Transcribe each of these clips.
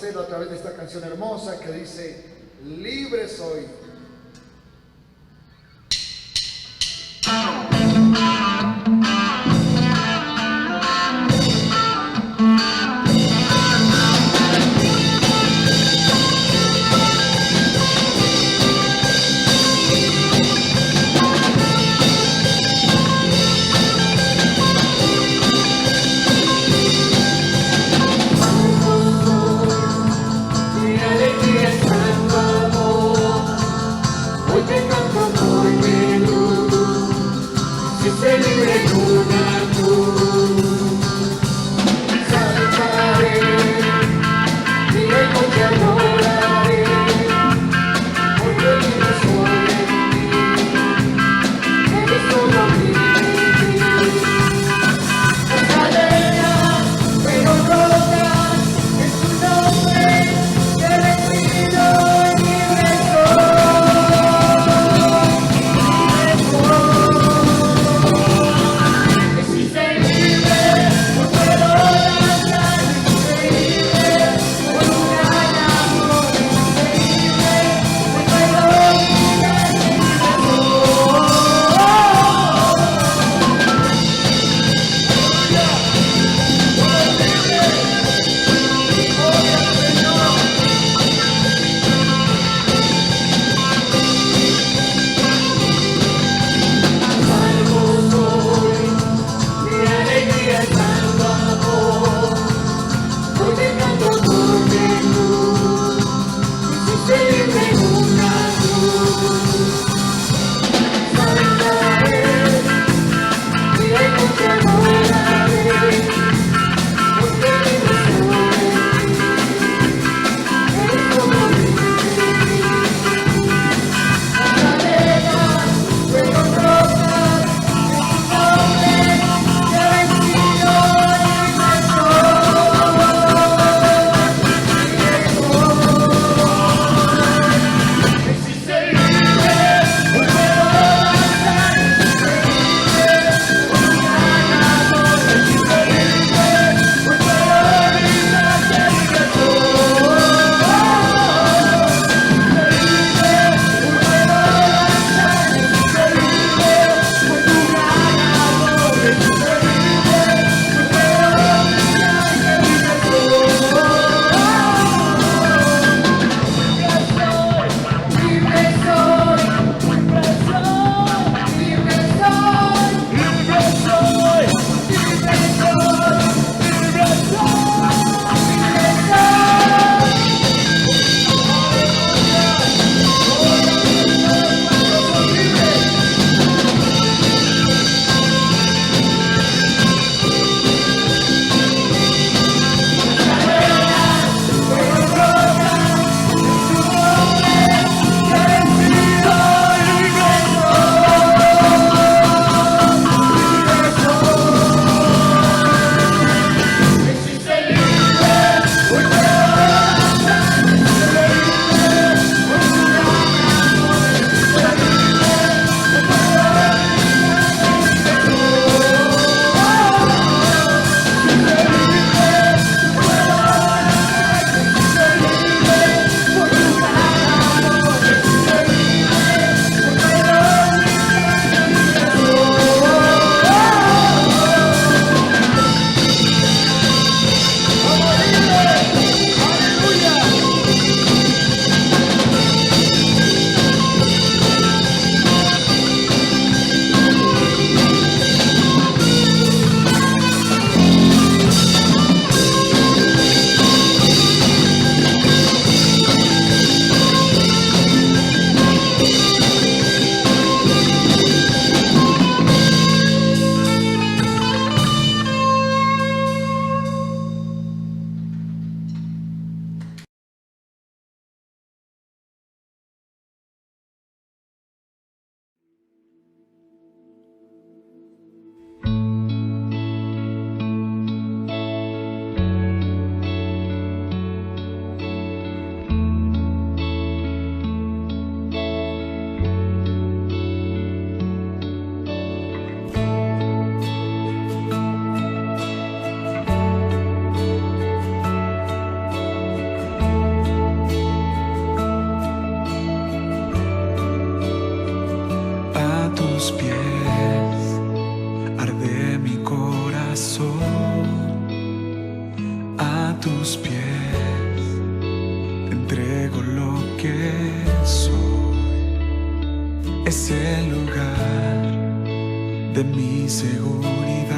hacerlo a través de esta canción hermosa que dice, libre soy. te entrego lo que soy. Es el lugar de mi seguridad,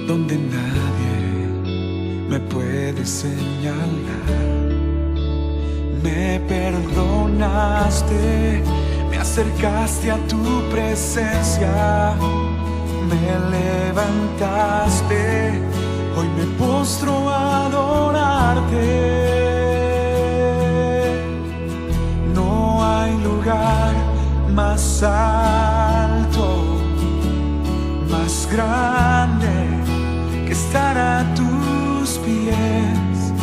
donde nadie me puede señalar. Me perdonaste, me acercaste a tu presencia, me levantaste, hoy me postro a adorarte. No hay lugar más alto, más grande que estar a tus pies,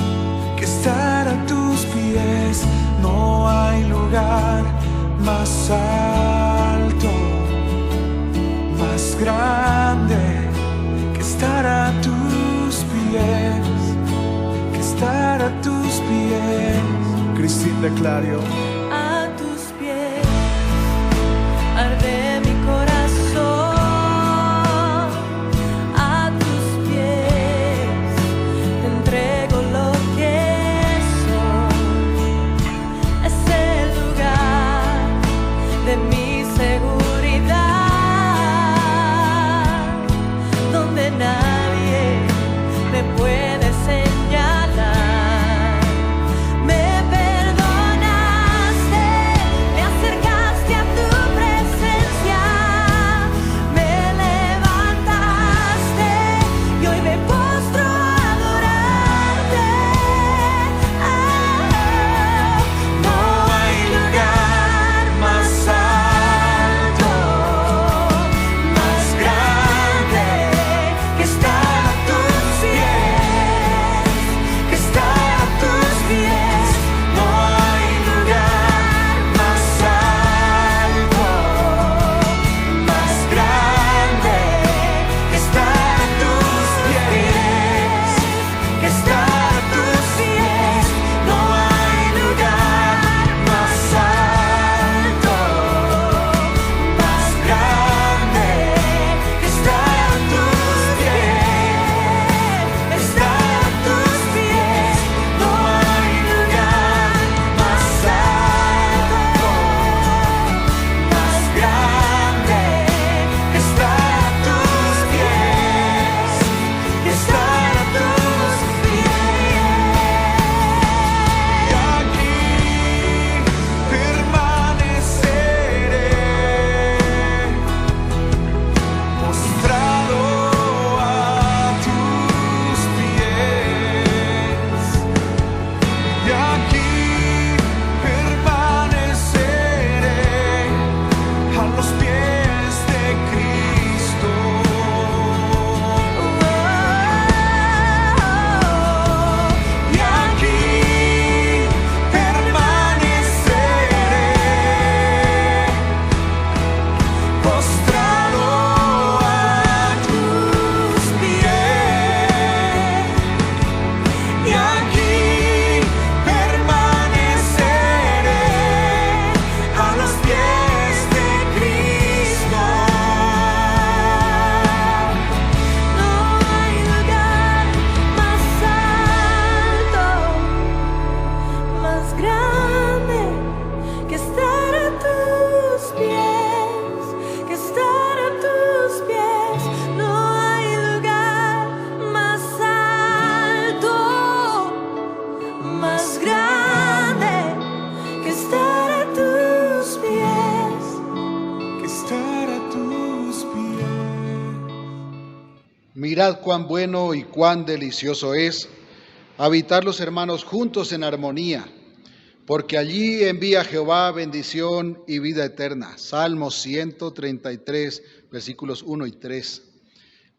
que estar a tus pies. No hay lugar más alto, más grande que estar a tus pies, que estar a tus pies. Cristina de Clario. A tus pies arde mi corazón, a tus pies te entrego lo que soy. Es el lugar de mi seguridad, donde nadie me puede señalar. Me perdonaste, me acercaste a tu presencia, me levantaste y hoy me postro a adorarte. No hay lugar más alto, más grande que estar a tus pies, que estar a tus pies. No hay lugar más alto, más grande que estar a tus pies, que estar a tus pies. No hay lugar más alto, más grande que estar a tus pies, estar a tus pies. No hay lugar más alto, más grande que estar a tus pies, que estar a tus Y aquí permaneceré, postrado a tus pies. Y aquí permaneceré a los pies de Cristo. Y aquí permaneceré, postrado a tus pies. Y aquí permaneceré a los pies de Cristo. No hay lugar más alto, más grande que estar a tus pies, que estar a tus pies. No hay lugar más alto, más grande que estar a tus pies. Que estar a tus pies. Mirad cuán bueno y cuán delicioso es habitar los hermanos juntos en armonía, porque allí envía Jehová bendición y vida eterna. Salmos 133, versículos 1 y 3.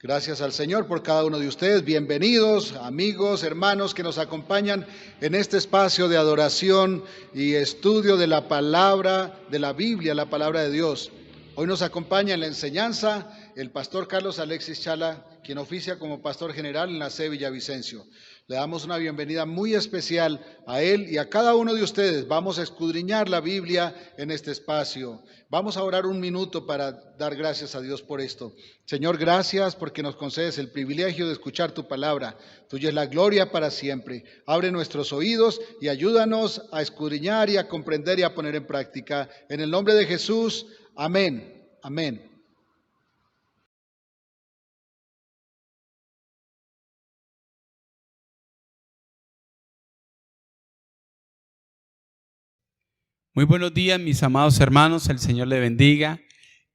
Gracias al Señor por cada uno de ustedes. Bienvenidos, amigos, hermanos que nos acompañan en este espacio de adoración y estudio de la palabra de la Biblia, la palabra de Dios. Hoy nos acompaña en la enseñanza el pastor Carlos Alexis Chala, quien oficia como pastor general en la sede Villavicencio. Le damos una bienvenida muy especial a él y a cada uno de ustedes. Vamos a escudriñar la Biblia en este espacio. Vamos a orar un minuto para dar gracias a Dios por esto. Señor, gracias porque nos concedes el privilegio de escuchar tu palabra. Tuya es la gloria para siempre. Abre nuestros oídos y ayúdanos a escudriñar y a comprender y a poner en práctica. En el nombre de Jesús, amén. Amén. Muy buenos días, mis amados hermanos, el Señor le bendiga.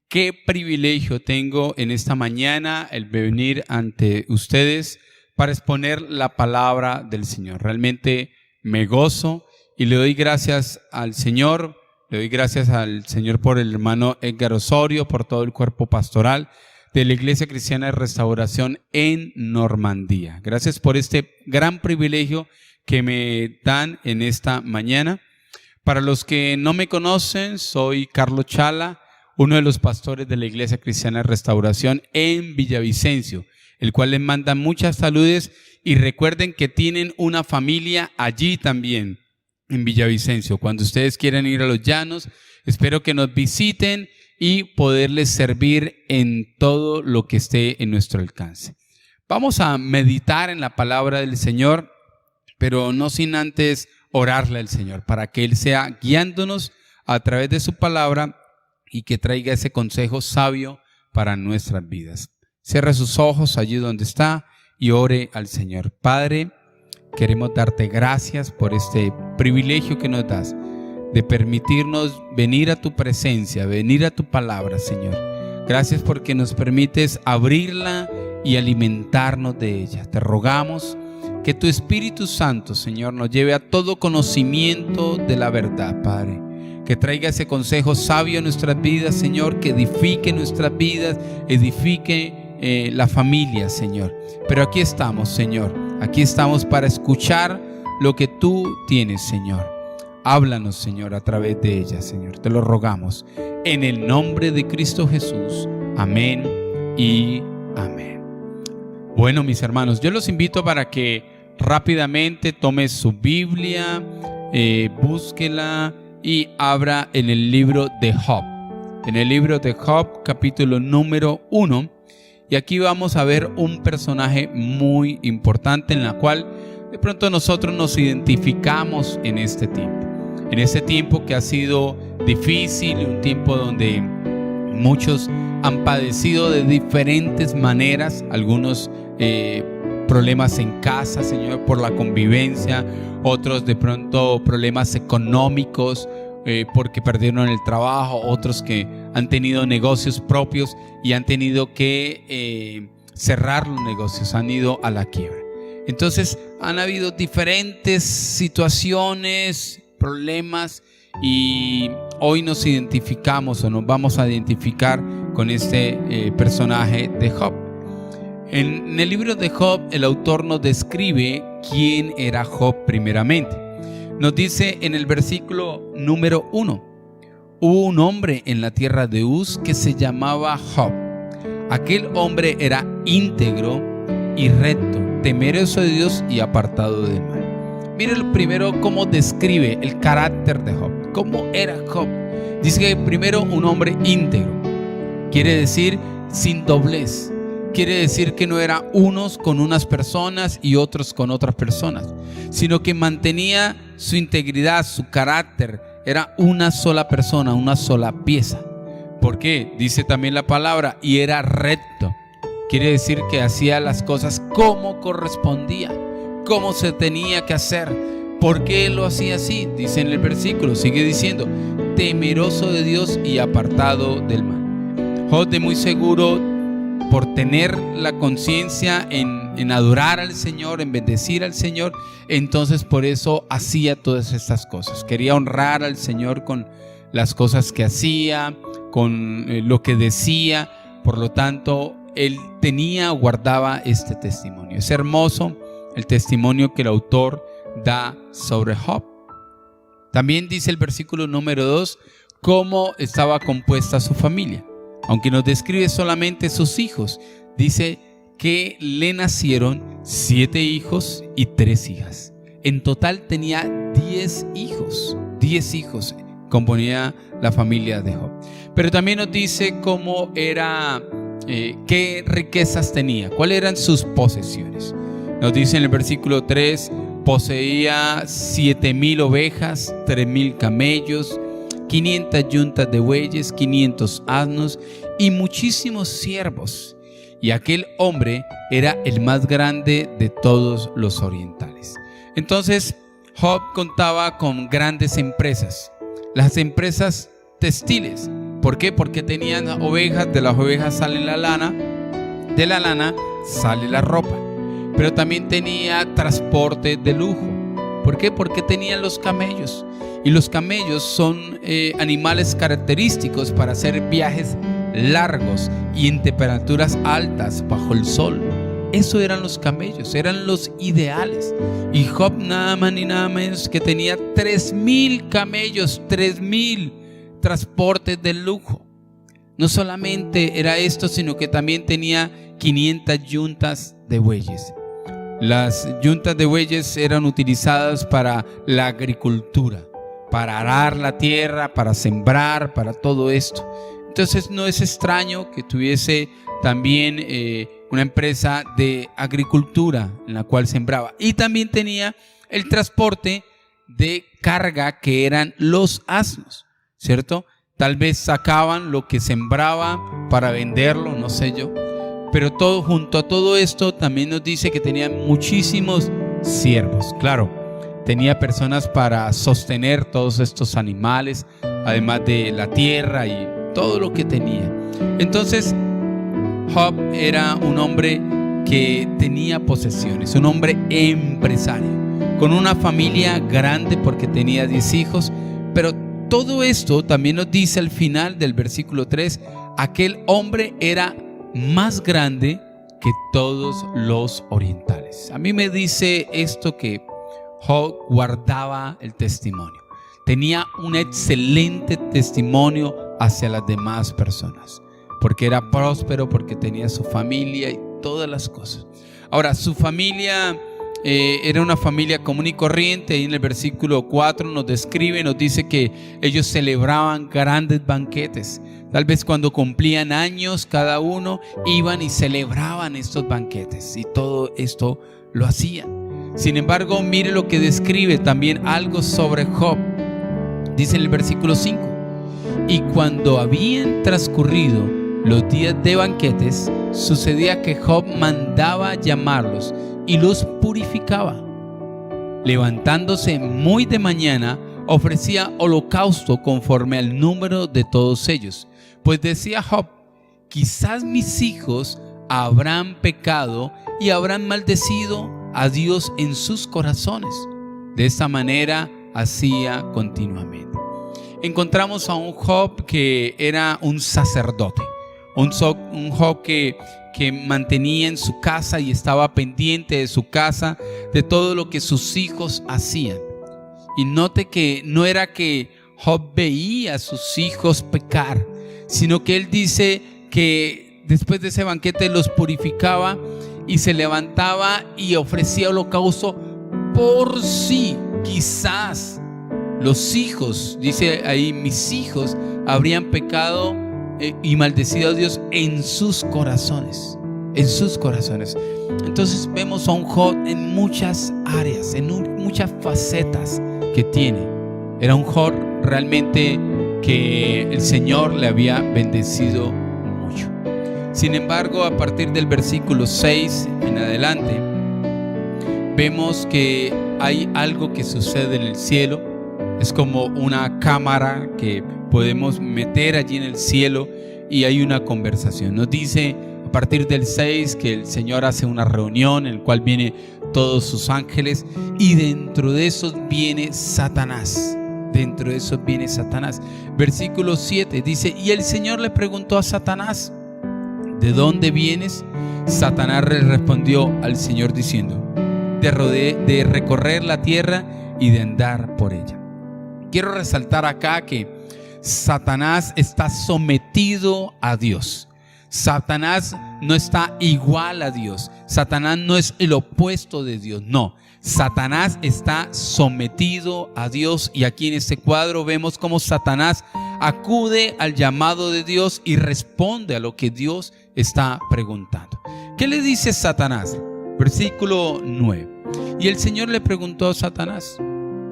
Qué privilegio tengo en esta mañana el venir ante ustedes para exponer la palabra del Señor. Realmente me gozo y le doy gracias al Señor. Le doy gracias al Señor por el hermano Edgar Osorio, por todo el cuerpo pastoral de la Iglesia Cristiana de Restauración en Normandía. Gracias por este gran privilegio que me dan en esta mañana. Para los que no me conocen, soy Carlos Chala, uno de los pastores de la Iglesia Cristiana de Restauración en Villavicencio, el cual les manda muchas saludes y recuerden que tienen una familia allí también, en Villavicencio. Cuando ustedes quieran ir a los llanos, espero que nos visiten y poderles servir en todo lo que esté en nuestro alcance. Vamos a meditar en la palabra del Señor, pero no sin antes orarle al Señor para que Él sea guiándonos a través de su palabra y que traiga ese consejo sabio para nuestras vidas. Cierre sus ojos allí donde está y ore al Señor. Padre, queremos darte gracias por este privilegio que nos das de permitirnos venir a tu presencia, venir a tu palabra, Señor. Gracias porque nos permites abrirla y alimentarnos de ella. Te rogamos que tu Espíritu Santo, Señor, nos lleve a todo conocimiento de la verdad, Padre. Que traiga ese consejo sabio en nuestras vidas, Señor, que edifique nuestras vidas, edifique la familia, Señor. Pero aquí estamos, Señor. Aquí estamos para escuchar lo que tú tienes, Señor. Háblanos, Señor, a través de ella, Señor. Te lo rogamos. En el nombre de Cristo Jesús. Amén y amén. Bueno, mis hermanos, yo los invito para que rápidamente tome su Biblia, búsquela y abra en el libro de Job. En el libro de Job, capítulo número 1. Y aquí vamos a ver un personaje muy importante en la cual de pronto nosotros nos identificamos en este tiempo. En este tiempo que ha sido difícil, un tiempo donde muchos han padecido de diferentes maneras, algunos problemas en casa, Señor, por la convivencia, otros de pronto problemas económicos porque perdieron el trabajo, otros que han tenido negocios propios y han tenido que cerrar los negocios, han ido a la quiebra. Entonces han habido diferentes situaciones, problemas, y hoy nos identificamos o nos vamos a identificar con este personaje de Job. En el libro de Job, el autor nos describe quién era Job primeramente. Nos dice en el versículo número 1: hubo un hombre en la tierra de Uz que se llamaba Job. Aquel hombre era íntegro y recto, temeroso de Dios y apartado del mal. Miren primero cómo describe el carácter de Job. ¿Cómo era Job? Dice que primero un hombre íntegro. Quiere decir sin doblez. Quiere decir que no era unos con unas personas y otros con otras personas, sino que mantenía su integridad, su carácter. Era una sola persona, una sola pieza. ¿Por qué? Dice también la palabra, y era recto. Quiere decir que hacía las cosas como correspondía, como se tenía que hacer. ¿Por qué lo hacía así? Dice en el versículo, sigue diciendo, temeroso de Dios y apartado del mal. Job, de muy seguro, por tener la conciencia en adorar al Señor, en bendecir al Señor, entonces por eso hacía todas estas cosas. Quería honrar al Señor con las cosas que hacía, con lo que decía. Por lo tanto, él tenía o guardaba este testimonio. Es hermoso el testimonio que el autor da sobre Job. También dice el versículo número 2 cómo estaba compuesta su familia. Aunque nos describe solamente sus hijos, dice que le nacieron 7 hijos y 3 hijas. En total tenía 10 hijos. 10 hijos componía la familia de Job. Pero también nos dice cómo era, qué riquezas tenía, cuáles eran sus posesiones. Nos dice en el versículo 3, poseía 7,000 ovejas, 3,000 camellos, 500 yuntas de bueyes, 500 asnos y muchísimos siervos. Y aquel hombre era el más grande de todos los orientales. Entonces Job contaba con grandes empresas, las empresas textiles. ¿Por qué? Porque tenían ovejas, de las ovejas sale la lana, de la lana sale la ropa. Pero también tenía transporte de lujo. ¿Por qué? Porque tenían los camellos. Y los camellos son animales característicos para hacer viajes largos y en temperaturas altas bajo el sol. Eso eran los camellos, eran los ideales. Y Job nada más ni nada menos que tenía 3,000 camellos, 3,000 transportes de lujo. No solamente era esto, sino que también tenía 500 yuntas de bueyes. Las yuntas de bueyes eran utilizadas para la agricultura, para arar la tierra, para sembrar, para todo esto. Entonces no es extraño que tuviese también una empresa de agricultura en la cual sembraba. Y también tenía el transporte de carga, que eran los asnos, ¿cierto? Tal vez sacaban lo que sembraba para venderlo, no sé yo. Pero todo, junto a todo esto, también nos dice que tenía muchísimos siervos. Claro, tenía personas para sostener todos estos animales, además de la tierra y todo lo que tenía. Entonces Job era un hombre que tenía posesiones, un hombre empresario, con una familia grande porque tenía 10 hijos. Pero todo esto también nos dice al final del versículo 3, aquel hombre era más grande que todos los orientales. A mí me dice esto que Job guardaba el testimonio. Tenía un excelente testimonio hacia las demás personas, porque era próspero, porque tenía su familia y todas las cosas. Ahora, su familia era una familia común y corriente. Y en el versículo 4 nos describe, nos dice que ellos celebraban grandes banquetes. Tal vez cuando cumplían años cada uno, iban y celebraban estos banquetes, y todo esto lo hacían. Sin embargo, mire lo que describe también algo sobre Job. Dice en el versículo 5: y cuando habían transcurrido los días de banquetes, sucedía que Job mandaba llamarlos y los purificaba. Levantándose muy de mañana, ofrecía holocausto conforme al número de todos ellos. Pues decía Job: quizás mis hijos habrán pecado y habrán maldecido a Dios en sus corazones. De esta manera hacía continuamente. Encontramos a un Job que era un sacerdote, un Job que mantenía en su casa y estaba pendiente de su casa, de todo lo que sus hijos hacían. Y note que no era que Job veía a sus hijos pecar, sino que él dice que después de ese banquete los purificaba y se levantaba y ofrecía holocausto por sí. Quizás los hijos, dice ahí, mis hijos habrían pecado y maldecido a Dios en sus corazones. En sus corazones. Entonces vemos a un Job en muchas áreas, en muchas facetas que tiene. Era un Job realmente que el Señor le había bendecido mucho. Sin embargo, a partir del versículo 6 en adelante, vemos que hay algo que sucede en el cielo. Es como una cámara que podemos meter allí en el cielo y hay una conversación. Nos dice a partir del 6 que el Señor hace una reunión en la cual vienen todos sus ángeles, y dentro de esos viene Satanás. Dentro de esos viene Satanás. Versículo 7 dice: y el Señor le preguntó a Satanás: ¿de dónde vienes? Satanás le respondió al Señor diciendo: de recorrer la tierra y de andar por ella. Quiero resaltar acá que Satanás está sometido a Dios. Satanás no está igual a Dios. Satanás no es el opuesto de Dios, no. Satanás está sometido a Dios, y aquí en este cuadro vemos cómo Satanás acude al llamado de Dios y responde a lo que Dios está preguntando. ¿Qué le dice Satanás? Versículo 9. Y el Señor le preguntó a Satanás,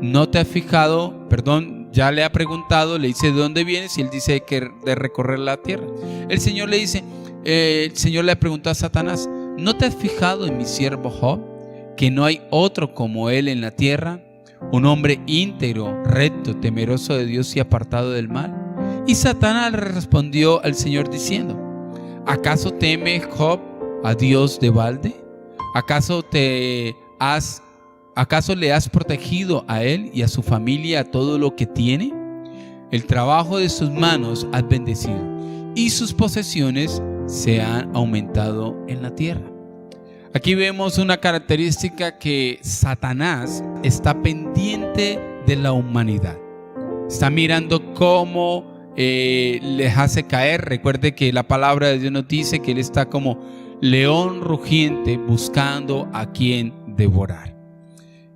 ¿no te has fijado? Ya le ha preguntado, le dice, ¿de dónde vienes? Y él dice que de recorrer la tierra. El Señor le preguntó a Satanás, ¿no te has fijado en mi siervo Job, que no hay otro como él en la tierra? Un hombre íntegro, recto, temeroso de Dios y apartado del mal. Y Satanás le respondió al Señor diciendo, ¿acaso teme Job a Dios de balde? ¿Acaso le has protegido a él y a su familia, a todo lo que tiene? El trabajo de sus manos has bendecido, y sus posesiones se han aumentado en la tierra. Aquí vemos una característica, que Satanás está pendiente de la humanidad. Está mirando cómo les hace caer. Recuerde que la palabra de Dios nos dice que él está como león rugiente buscando a quien devorar.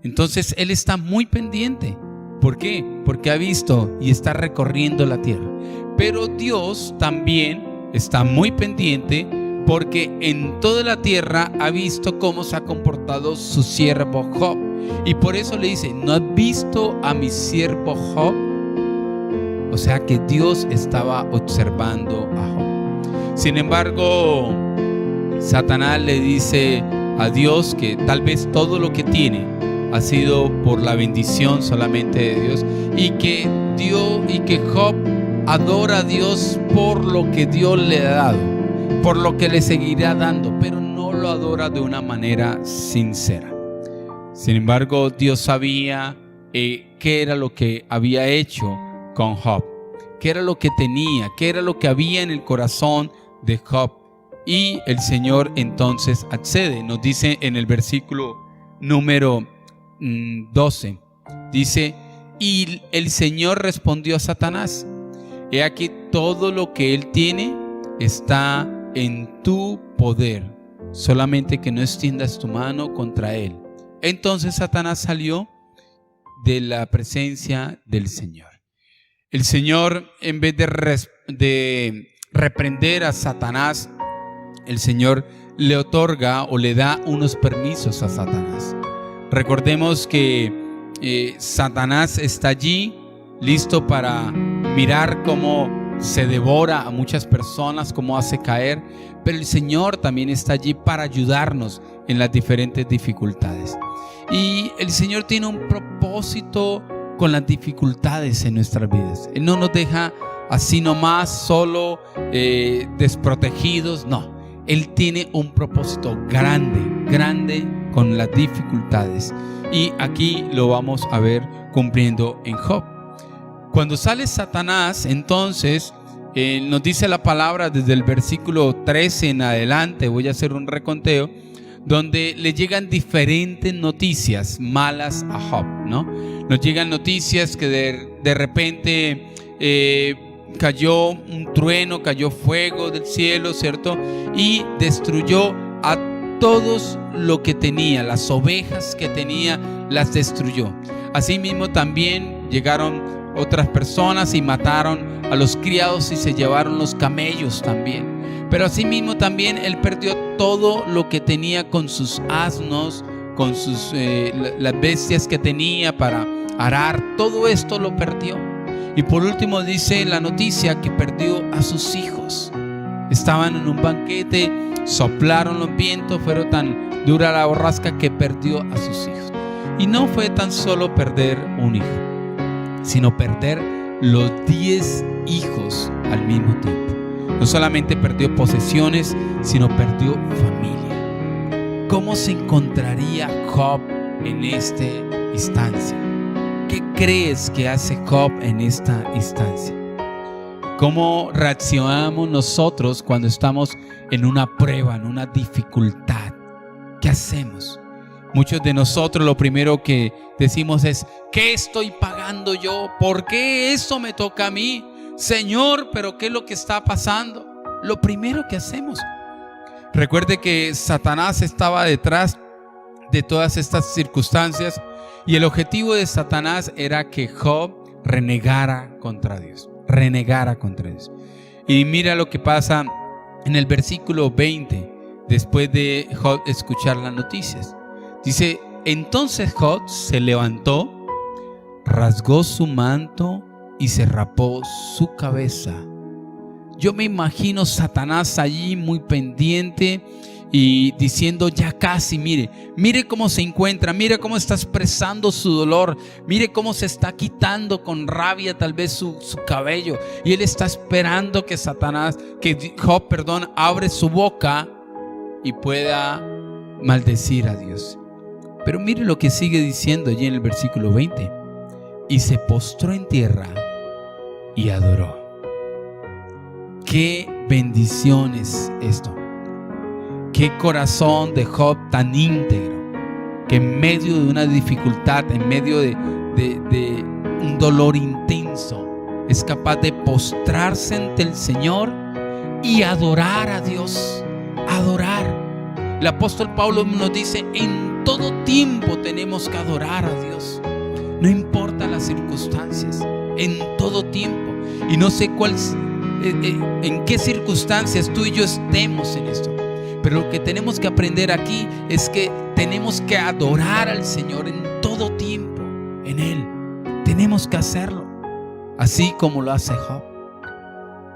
Entonces él está muy pendiente. ¿Por qué? Porque ha visto y está recorriendo la tierra. Pero Dios también está muy pendiente, porque en toda la tierra ha visto cómo se ha comportado su siervo Job. Y por eso le dice, ¿no has visto a mi siervo Job? O sea que Dios estaba observando a Job. Sin embargo, Satanás le dice a Dios que tal vez todo lo que tiene ha sido por la bendición solamente de Dios, y que Job adora a Dios por lo que Dios le ha dado, por lo que le seguirá dando, pero no lo adora de una manera sincera. Sin embargo, Dios sabía qué era lo que había hecho con Job, qué era lo que tenía, qué era lo que había en el corazón de Job. Y el Señor entonces accede. Nos dice en el versículo número 12, dice, y el Señor respondió a Satanás, he aquí todo lo que él tiene está en tu poder, solamente que no extiendas tu mano contra él. Entonces Satanás salió de la presencia del Señor. El Señor, en vez de reprender a Satanás, el Señor le otorga o le da unos permisos a Satanás. Recordemos que Satanás está allí listo para mirar cómo se devora a muchas personas, cómo hace caer, pero el Señor también está allí para ayudarnos en las diferentes dificultades. Y el Señor tiene un propósito con las dificultades en nuestras vidas. Él no nos deja así nomás, solo desprotegidos, no. Él tiene un propósito grande con las dificultades, y aquí lo vamos a ver cumpliendo en Job. Cuando sale Satanás, entonces nos dice la palabra desde el versículo 13 en adelante, voy a hacer un reconteo, donde le llegan diferentes noticias malas a Job, ¿no? Nos llegan noticias que de repente cayó un trueno, cayó fuego del cielo, ¿cierto? Y destruyó a todos lo que tenía, las ovejas que tenía las destruyó. Asimismo también llegaron otras personas y mataron a los criados y se llevaron los camellos también. Pero asimismo también él perdió todo lo que tenía con sus asnos, con las bestias que tenía para arar, todo esto lo perdió. Y por último dice la noticia que perdió a sus hijos. Estaban en un banquete, soplaron los vientos, fueron tan dura la borrasca que perdió a sus hijos. Y no fue tan solo perder un hijo, sino perder los 10 hijos al mismo tiempo. No solamente perdió posesiones, sino perdió familia. ¿Cómo se encontraría Job en esta instancia? ¿Qué crees que hace Job en esta instancia? ¿Cómo reaccionamos nosotros cuando estamos en una prueba, en una dificultad? ¿Qué hacemos? Muchos de nosotros lo primero que decimos es: ¿qué estoy pagando yo? ¿Por qué eso me toca a mí? Señor, ¿pero qué es lo que está pasando? lo primero que hacemos. Recuerde que Satanás estaba detrás de todas estas circunstancias y el objetivo de Satanás era que Job renegara contra Dios. Y mira lo que pasa en el versículo 20, después de Job escuchar las noticias. Dice: entonces Job se levantó, rasgó su manto y se rapó su cabeza. Yo me imagino Satanás allí muy pendiente y diciendo: ya casi, mire cómo se encuentra, mire cómo está expresando su dolor, mire cómo se está quitando con rabia tal vez su cabello, y él está esperando que Job, abre su boca y pueda maldecir a Dios. Pero mire lo que sigue diciendo allí en el versículo 20: y se postró en tierra y adoró. Qué bendición es esto. Qué corazón de Job tan íntegro, que en medio de una dificultad, en medio de un dolor intenso, es capaz de postrarse ante el Señor y adorar a Dios. Adorar. El apóstol Pablo nos dice: en todo tiempo tenemos que adorar a Dios. No importa las circunstancias, en todo tiempo. Y no sé en qué circunstancias tú y yo estemos en esto. Pero lo que tenemos que aprender aquí es que tenemos que adorar al Señor en todo tiempo, en Él. Tenemos que hacerlo, así como lo hace Job.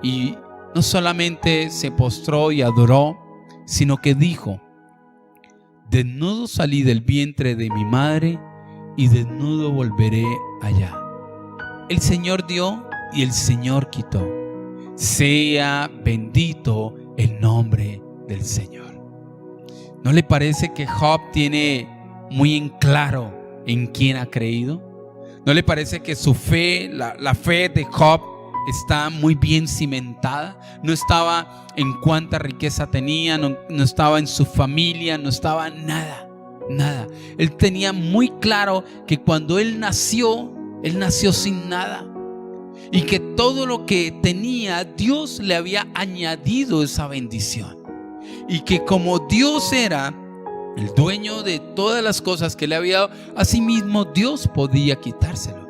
Y no solamente se postró y adoró, sino que dijo: desnudo salí del vientre de mi madre y desnudo volveré allá. El Señor dio y el Señor quitó. Sea bendito el nombre del Señor. ¿No le parece que Job tiene muy en claro en quién ha creído? ¿No le parece que su fe, la fe de Job, está muy bien cimentada? No estaba en cuánta riqueza tenía, no estaba en su familia, no estaba nada. Él tenía muy claro que cuando él nació sin nada, y que todo lo que tenía, Dios le había añadido esa bendición, y que como Dios era el dueño de todas las cosas que le había dado, asimismo Dios podía quitárselo.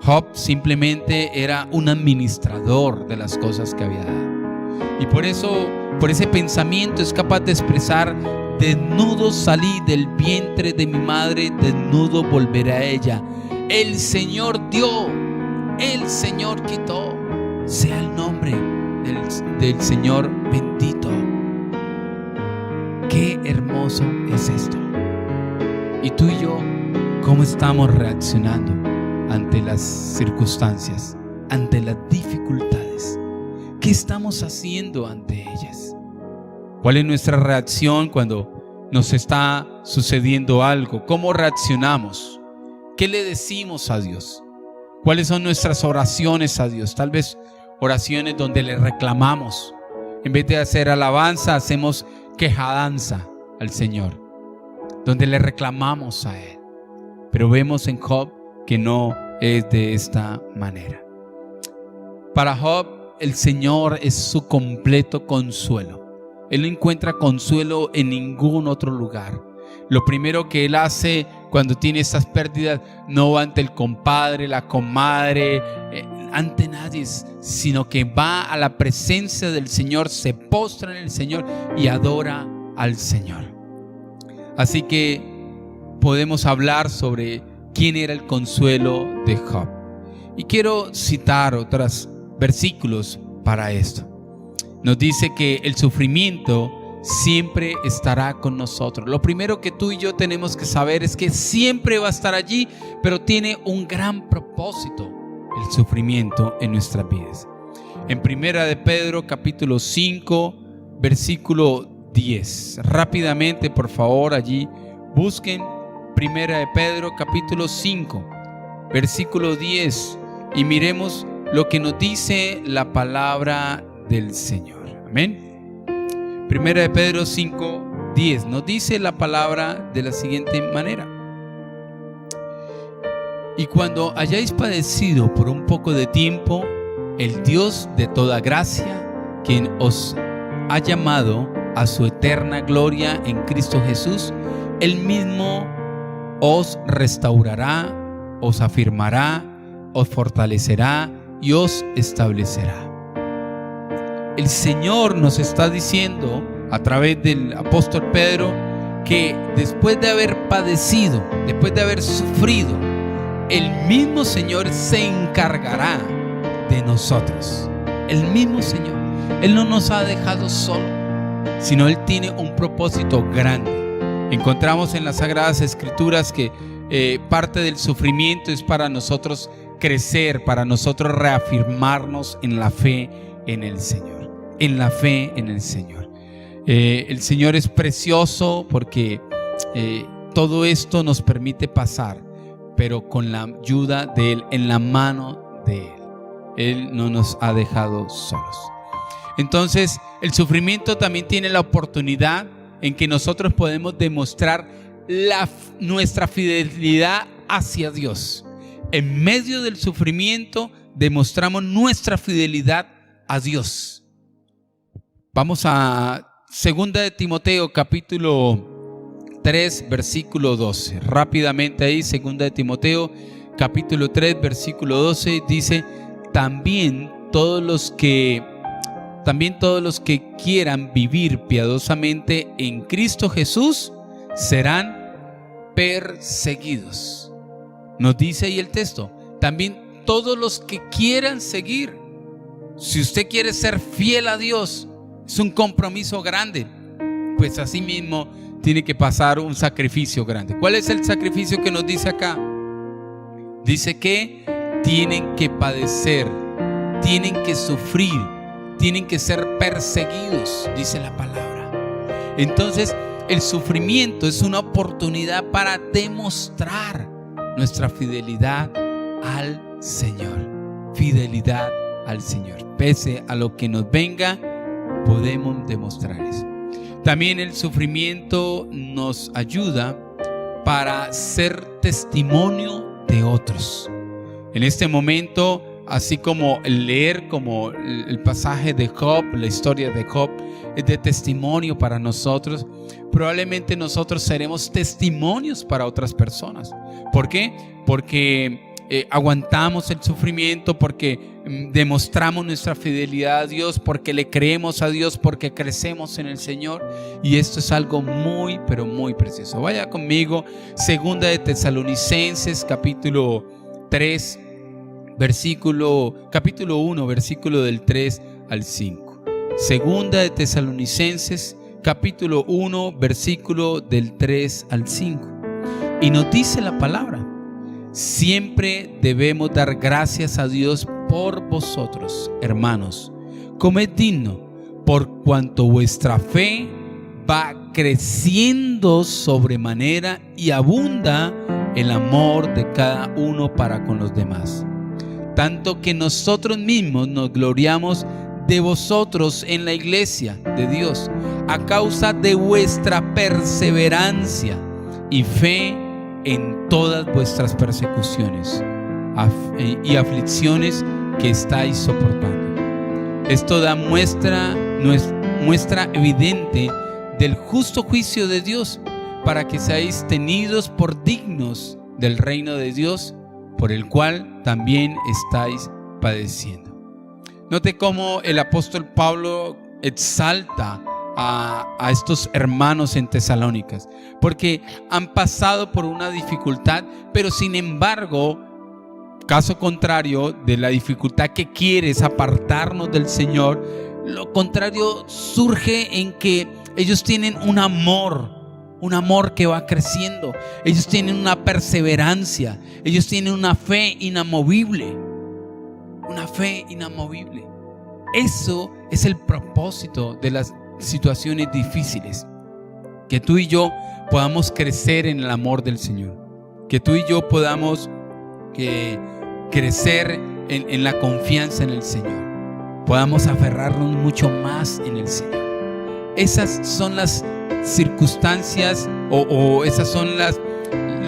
Job simplemente era un administrador de las cosas que había dado, y por eso, por ese pensamiento, es capaz de expresar: desnudo salí del vientre de mi madre, desnudo volveré a ella. El Señor dio, el Señor quitó. Sea el nombre del Señor bendito. Qué hermoso es esto. Y tú y yo, ¿cómo estamos reaccionando ante las circunstancias, ante las dificultades? ¿Qué estamos haciendo ante ellas? ¿Cuál es nuestra reacción cuando nos está sucediendo algo? ¿Cómo reaccionamos? ¿Qué le decimos a Dios? ¿Cuáles son nuestras oraciones a Dios? Tal vez oraciones donde le reclamamos. En vez de hacer alabanza, hacemos quejadanza al Señor, donde le reclamamos a Él. Pero vemos en Job que no es de esta manera. Para Job, el Señor es su completo consuelo. Él no encuentra consuelo en ningún otro lugar. Lo primero que él hace cuando tiene estas pérdidas, no va ante el compadre, la comadre, ante nadie, sino que va a la presencia del Señor, se postra en el Señor y adora al Señor. Así que podemos hablar sobre quién era el consuelo de Job. Y quiero citar otros versículos para esto. Nos dice que el sufrimiento siempre estará con nosotros. Lo primero que tú y yo tenemos que saber es que siempre va a estar allí, pero tiene un gran propósito el sufrimiento en nuestras vidas. En Primera de Pedro capítulo 5 versículo 10, rápidamente por favor allí busquen Primera de Pedro capítulo 5 versículo 10 y miremos lo que nos dice la palabra del Señor. Amén. Primera de Pedro 5, 10 nos dice la palabra de la siguiente manera: y cuando hayáis padecido por un poco de tiempo, el Dios de toda gracia, quien os ha llamado a su eterna gloria en Cristo Jesús, Él mismo os restaurará, os afirmará, os fortalecerá y os establecerá. El Señor nos está diciendo a través del apóstol Pedro que después de haber padecido, después de haber sufrido, el mismo Señor se encargará de nosotros. El mismo Señor. Él no nos ha dejado solo, sino Él tiene un propósito grande. Encontramos en las Sagradas Escrituras que parte del sufrimiento es para nosotros crecer, para nosotros reafirmarnos en la fe en el Señor. En la fe en el Señor. El Señor es precioso porque todo esto nos permite pasar, pero con la ayuda de Él, en la mano de Él. Él no nos ha dejado solos. Entonces, el sufrimiento también tiene la oportunidad en que nosotros podemos demostrar nuestra fidelidad hacia Dios. En medio del sufrimiento demostramos nuestra fidelidad a Dios. Vamos a 2 de Timoteo capítulo 3 versículo 12. Rápidamente ahí, 2 de Timoteo capítulo 3 versículo 12 dice: También todos los que quieran vivir piadosamente en Cristo Jesús serán perseguidos. Nos dice ahí el texto, también todos los que quieran seguir. Si usted quiere ser fiel a Dios, es un compromiso grande, pues así mismo tiene que pasar un sacrificio grande. ¿Cuál es el sacrificio que nos dice acá? Dice que tienen que padecer, tienen que sufrir, tienen que ser perseguidos, dice la palabra. Entonces, el sufrimiento es una oportunidad para demostrar nuestra fidelidad al Señor. Fidelidad al Señor. Pese a lo que nos venga, podemos demostrar eso. También el sufrimiento nos ayuda para ser testimonio de otros. En este momento, así como leer como el pasaje de Job, la historia de Job es de testimonio para nosotros, probablemente nosotros seremos testimonios para otras personas. ¿Por qué? Porque aguantamos el sufrimiento, porque demostramos nuestra fidelidad a Dios, porque le creemos a Dios, porque crecemos en el Señor. Y esto es algo muy, pero muy precioso. Vaya conmigo, 2 de Tesalonicenses capítulo 3, capítulo 1, versículo del 3 al 5. 2 de Tesalonicenses capítulo 1, versículo del 3 al 5. Y nos dice la palabra: siempre debemos dar gracias a Dios por vosotros, hermanos, como es digno, por cuanto vuestra fe va creciendo sobremanera y abunda el amor de cada uno para con los demás. Tanto que nosotros mismos nos gloriamos de vosotros en la iglesia de Dios, a causa de vuestra perseverancia y fe en todas vuestras persecuciones y aflicciones que estáis soportando. Esto da muestra evidente del justo juicio de Dios, para que seáis tenidos por dignos del reino de Dios, por el cual también estáis padeciendo. Note cómo el apóstol Pablo exalta a estos hermanos en Tesalónicas, porque han pasado por una dificultad, pero sin embargo, caso contrario de la dificultad que quiere es apartarnos del Señor, lo contrario surge en que ellos tienen un amor que va creciendo. Ellos tienen una perseverancia, ellos tienen una fe inamovible. Una fe inamovible. Eso es el propósito de las situaciones difíciles. Que tú y yo podamos crecer en el amor del Señor. Que tú y yo podamos crecer en la confianza en el Señor. Podamos aferrarnos mucho más en el Señor. Esas son las circunstancias o esas son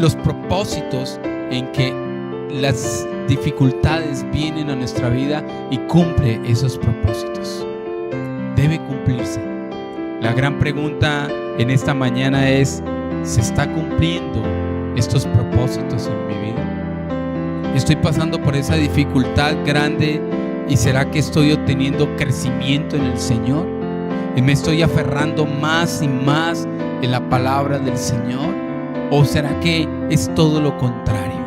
los propósitos en que las dificultades vienen a nuestra vida y cumple esos propósitos. debe cumplirse. La gran pregunta en esta mañana es: ¿se está cumpliendo estos propósitos en mi vida? ¿Estoy pasando por esa dificultad grande y será que estoy obteniendo crecimiento en el Señor? ¿Y me estoy aferrando más y más en la palabra del Señor? ¿O será que es todo lo contrario?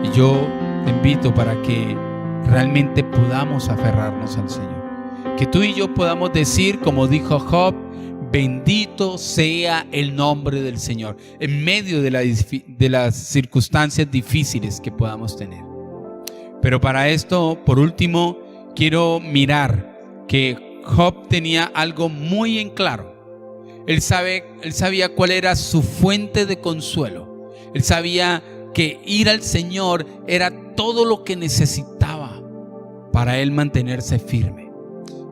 Y yo te invito para que realmente podamos aferrarnos al Señor. Que tú y yo podamos decir, como dijo Job: bendito sea el nombre del Señor, en medio de las circunstancias difíciles que podamos tener. Pero para esto, por último, quiero mirar que Job tenía algo muy en claro. Él sabía cuál era su fuente de consuelo. Él sabía que ir al Señor era todo lo que necesitaba para él mantenerse firme.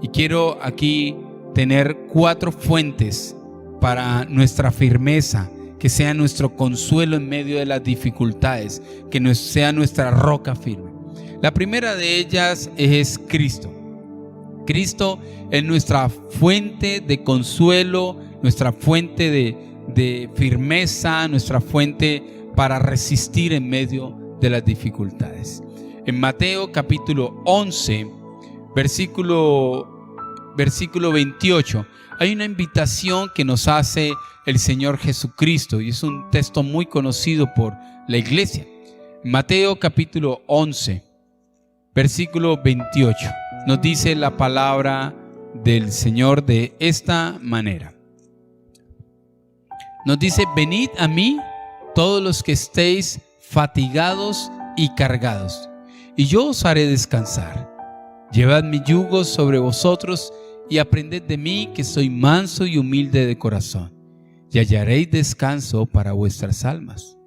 Y quiero aquí tener 4 fuentes para nuestra firmeza, que sea nuestro consuelo en medio de las dificultades, que sea nuestra roca firme. La primera de ellas es Cristo. Cristo es nuestra fuente de consuelo, nuestra fuente de firmeza, nuestra fuente para resistir en medio de las dificultades. En Mateo capítulo 11, versículo 28, hay una invitación que nos hace el Señor Jesucristo, y es un texto muy conocido por la iglesia. Mateo capítulo 11, versículo 28, nos dice la palabra del Señor de esta manera. Nos dice: venid a mí todos los que estéis fatigados y cargados, y yo os haré descansar. Llevad mi yugo sobre vosotros y aprended de mí, que soy manso y humilde de corazón, y hallaréis descanso para vuestras almas.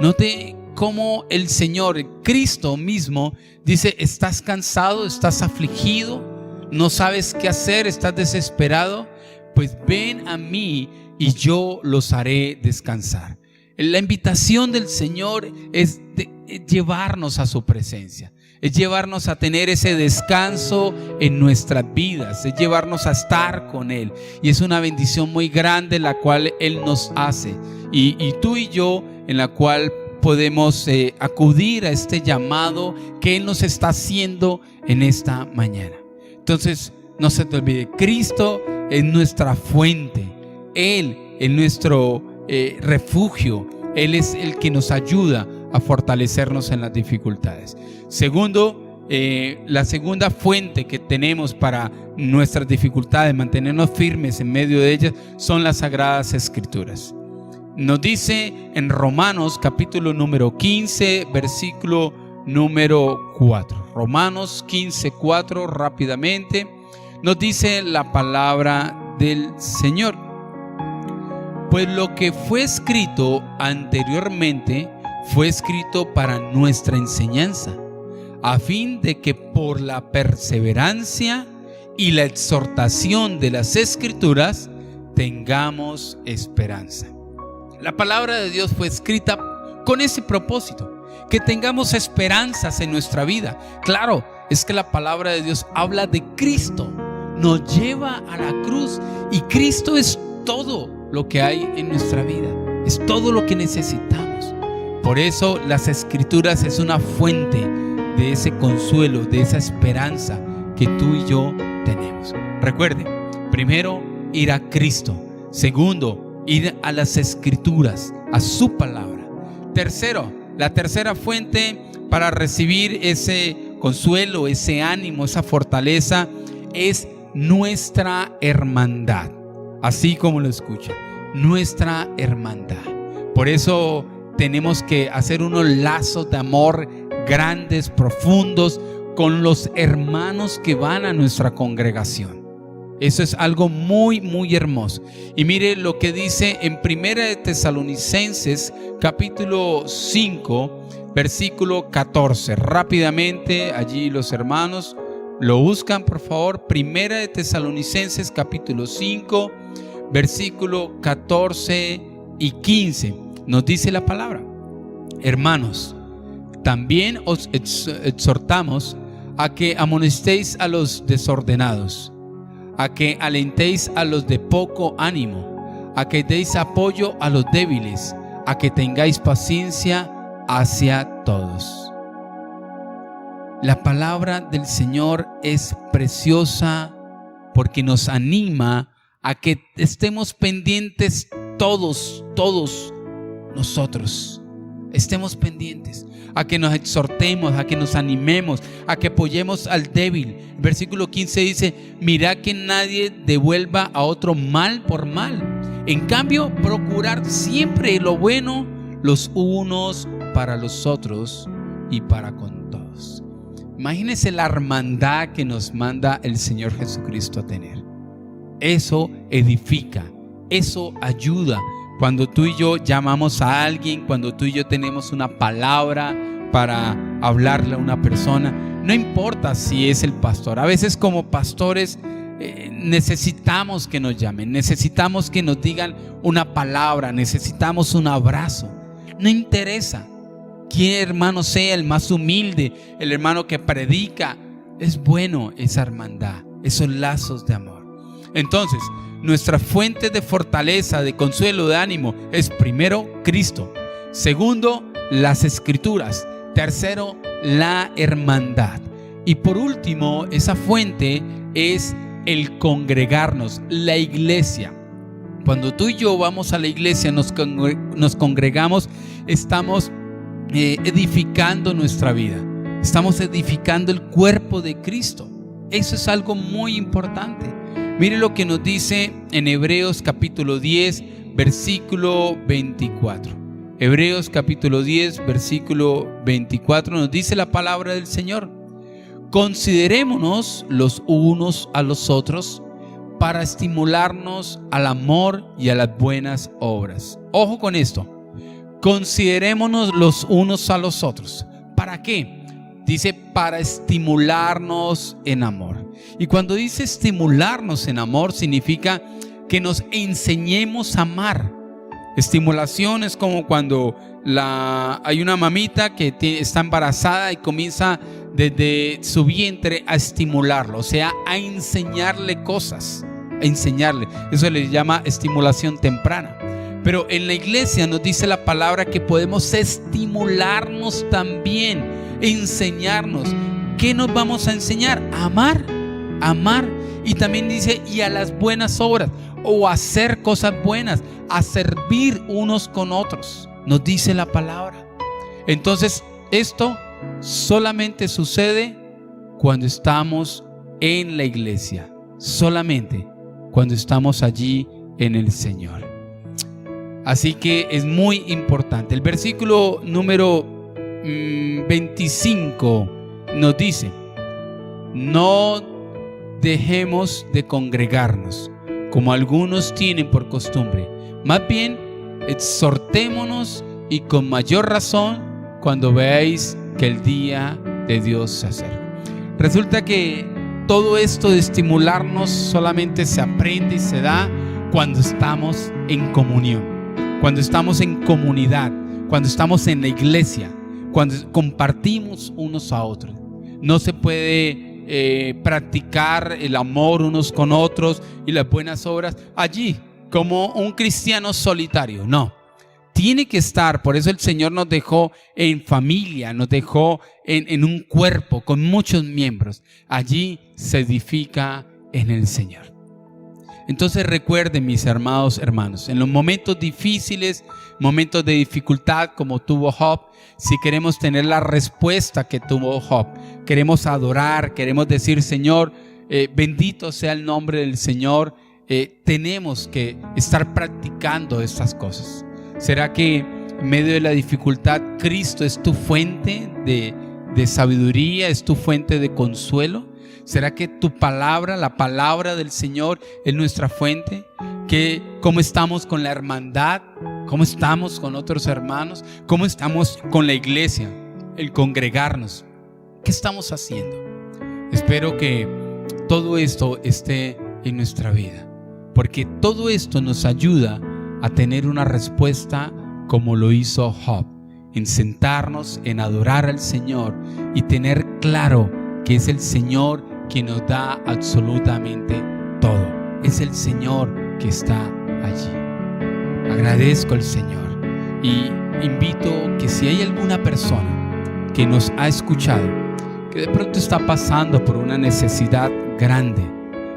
Note cómo el Señor, Cristo mismo, dice: ¿estás cansado? ¿Estás afligido? ¿No sabes qué hacer? ¿Estás desesperado? Pues ven a mí y yo los haré descansar. La invitación del Señor es llevarnos a su presencia, es llevarnos a tener ese descanso en nuestras vidas, es llevarnos a estar con Él. Y es una bendición muy grande la cual Él nos hace, y tú y yo, en la cual podemos acudir a este llamado que Él nos está haciendo en esta mañana. Entonces, no se te olvide, Cristo es nuestra fuente, Él es nuestro refugio, Él es el que nos ayuda a fortalecernos en las dificultades. Segundo, la segunda fuente que tenemos para nuestras dificultades, mantenernos firmes en medio de ellas, son las Sagradas Escrituras. Nos dice en Romanos capítulo número 15, versículo número 4. Romanos 15:4, rápidamente, nos dice la palabra del Señor: pues lo que fue escrito anteriormente fue escrito para nuestra enseñanza, a fin de que por la perseverancia y la exhortación de las Escrituras tengamos esperanza. La palabra de Dios fue escrita con ese propósito, que tengamos esperanzas en nuestra vida. Claro, es que la palabra de Dios habla de Cristo, nos lleva a la cruz, y Cristo es todo lo que hay en nuestra vida, es todo lo que necesitamos. Por eso las Escrituras es una fuente de ese consuelo, de esa esperanza que tú y yo tenemos. Recuerde, primero, ir a Cristo. Segundo, ir a las Escrituras, a su palabra. Tercero, la tercera fuente para recibir ese consuelo, ese ánimo, esa fortaleza, es nuestra hermandad. Así como lo escuchan, nuestra hermandad. Por eso tenemos que hacer unos lazos de amor grandes, profundos, con los hermanos que van a nuestra congregación. Eso es algo muy, muy hermoso. Y mire lo que dice en Primera de Tesalonicenses, capítulo 5, versículo 14. Rápidamente, allí los hermanos lo buscan, por favor. Primera de Tesalonicenses, capítulo 5, versículo 14 y 15. Nos dice la palabra: hermanos, también os exhortamos a que amonestéis a los desordenados, a que alentéis a los de poco ánimo, a que deis apoyo a los débiles, a que tengáis paciencia hacia todos. La palabra del Señor es preciosa porque nos anima a que estemos pendientes todos nosotros. Estemos pendientes, a que nos exhortemos, a que nos animemos, a que apoyemos al débil. El versículo 15 dice: mirad que nadie devuelva a otro mal por mal. En cambio, procurar siempre lo bueno los unos para los otros y para con todos. Imagínense la hermandad que nos manda el Señor Jesucristo a tener. Eso edifica, eso ayuda. Cuando tú y yo llamamos a alguien, cuando tú y yo tenemos una palabra para hablarle a una persona, no importa si es el pastor. A veces como pastores necesitamos que nos llamen, necesitamos que nos digan una palabra, necesitamos un abrazo. No interesa quién hermano sea, el más humilde, el hermano que predica. Es bueno esa hermandad, esos lazos de amor. Entonces, nuestra fuente de fortaleza, de consuelo, de ánimo es primero Cristo, segundo las Escrituras, tercero la hermandad y por último esa fuente es el congregarnos, la iglesia. Cuando tú y yo vamos a la iglesia, nos congregamos, estamos edificando nuestra vida, estamos edificando el cuerpo de Cristo. Eso es algo muy importante. Mire lo que nos dice en Hebreos capítulo 10, versículo 24. Hebreos capítulo 10, versículo 24 nos dice la palabra del Señor: considerémonos los unos a los otros para estimularnos al amor y a las buenas obras. Ojo con esto. Considerémonos los unos a los otros. ¿Para qué? Dice para estimularnos en amor. Y cuando dice estimularnos en amor, significa que nos enseñemos a amar. Estimulación es como cuando hay una mamita que está embarazada y comienza desde su vientre a estimularlo, o sea, a enseñarle cosas, a enseñarle. Eso le llama estimulación temprana. Pero en la iglesia nos dice la palabra que podemos estimularnos también, enseñarnos. ¿Qué nos vamos a enseñar? A amar, amar. Y también dice, y a las buenas obras, o a hacer cosas buenas, a servir unos con otros, nos dice la palabra. Entonces, esto solamente sucede cuando estamos en la iglesia, solamente cuando estamos allí en el Señor. Así que es muy importante. El versículo número 25 nos dice: no dejemos de congregarnos como algunos tienen por costumbre, más bien exhortémonos, y con mayor razón cuando veáis que el día de Dios se acerca. Resulta que todo esto de estimularnos solamente se aprende y se da cuando estamos en comunión, cuando estamos en comunidad, cuando estamos en la iglesia, cuando compartimos unos a otros. No se puede practicar el amor unos con otros y las buenas obras allí como un cristiano solitario. No, tiene que estar. Por eso el Señor nos dejó en familia, nos dejó en un cuerpo con muchos miembros. Allí se edifica en el Señor. Entonces recuerden, mis amados hermanos, en los momentos difíciles, momentos de dificultad como tuvo Job, si queremos tener la respuesta que tuvo Job, queremos adorar, queremos decir: Señor, bendito sea el nombre del Señor, tenemos que estar practicando estas cosas. ¿Será que en medio de la dificultad Cristo es tu fuente de sabiduría, es tu fuente de consuelo? ¿Será que tu palabra, la palabra del Señor, es nuestra fuente? ¿Cómo estamos con la hermandad? ¿Cómo estamos con otros hermanos? ¿Cómo estamos con la iglesia? El congregarnos. ¿Qué estamos haciendo? Espero que todo esto esté en nuestra vida, porque todo esto nos ayuda a tener una respuesta como lo hizo Job, en sentarnos, en adorar al Señor y tener claro que es el Señor quien nos da absolutamente todo. es el Señor que está allí. Agradezco al Señor y invito que si hay alguna persona que nos ha escuchado, que de pronto está pasando por una necesidad grande,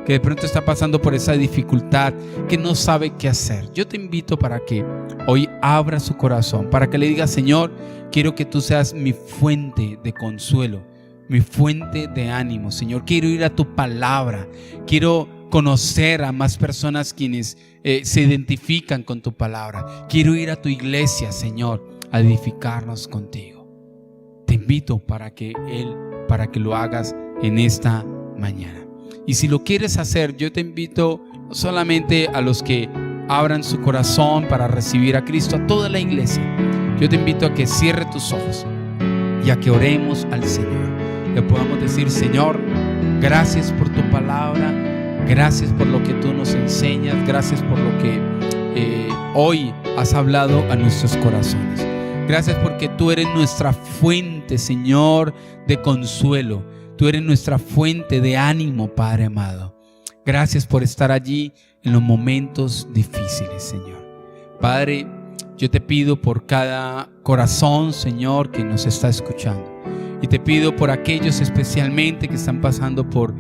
que de pronto está pasando por esa dificultad, que no sabe qué hacer, yo te invito para que hoy abra su corazón, para que le diga: Señor, quiero que tú seas mi fuente de consuelo, mi fuente de ánimo. Señor, quiero ir a tu palabra, quiero conocer a más personas quienes se identifican con tu palabra. Quiero ir a tu iglesia, Señor, a edificarnos contigo. Te invito para que lo hagas en esta mañana. Y si lo quieres hacer, yo te invito no solamente a los que abran su corazón para recibir a Cristo, a toda la iglesia. Yo te invito a que cierre tus ojos y a que oremos al Señor. Le podamos decir: Señor, gracias por tu palabra, gracias por lo que tú nos enseñas, gracias por lo que hoy has hablado a nuestros corazones. Gracias porque tú eres nuestra fuente, Señor, de consuelo. Tú eres nuestra fuente de ánimo, Padre amado. Gracias por estar allí en los momentos difíciles, Señor. Padre, yo te pido por cada corazón, Señor, que nos está escuchando. Y te pido por aquellos especialmente que están pasando por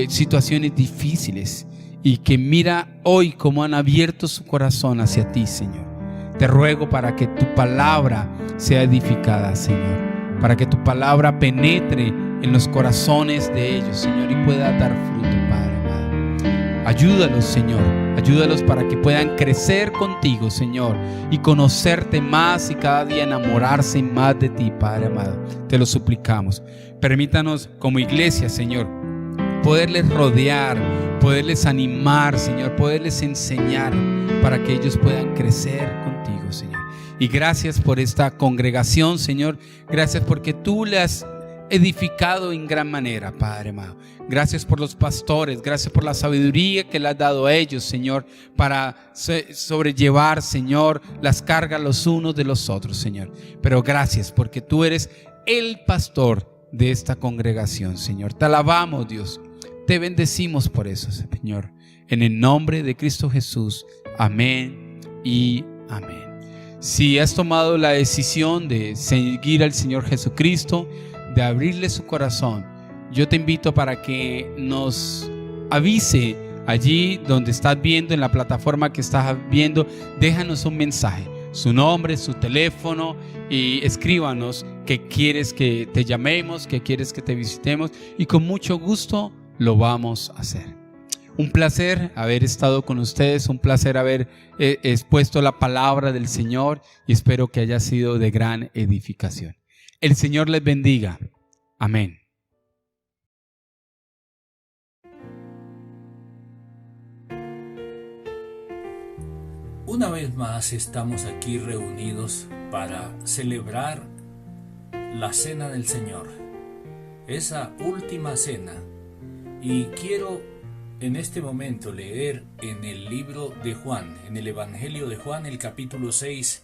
situaciones difíciles y que mira hoy cómo han abierto su corazón hacia ti, Señor. Te ruego para que tu palabra sea edificada, Señor, para que tu palabra penetre en los corazones de ellos, Señor, y pueda dar fruto, Padre amado. Ayúdalos, Señor, ayúdalos para que puedan crecer contigo, Señor, y conocerte más y cada día enamorarse más de ti, Padre amado. Te lo suplicamos. Permítanos como iglesia, Señor, poderles rodear, poderles animar, Señor, poderles enseñar para que ellos puedan crecer contigo, Señor. Y gracias por esta congregación, Señor. Gracias porque tú le has edificado en gran manera, Padre amado. Gracias por los pastores, gracias por la sabiduría que le has dado a ellos, Señor, para sobrellevar, Señor, las cargas los unos de los otros, Señor. Pero gracias porque tú eres el pastor de esta congregación, Señor. Te alabamos, Dios. Te bendecimos por eso, Señor. En el nombre de Cristo Jesús. Amén y amén. Si has tomado la decisión de seguir al Señor Jesucristo, de abrirle su corazón, yo te invito para que nos avise allí donde estás viendo, en la plataforma que estás viendo. Déjanos un mensaje, su nombre, su teléfono, y escríbanos que quieres que te llamemos, que quieres que te visitemos, y con mucho gusto lo vamos a hacer. Un placer haber estado con ustedes, un placer haber expuesto la palabra del Señor, y espero que haya sido de gran edificación. El Señor les bendiga. Amén. Una vez más estamos aquí reunidos para celebrar la cena del Señor, esa última cena. Y quiero en este momento leer en el libro de Juan, en el Evangelio de Juan, el capítulo 6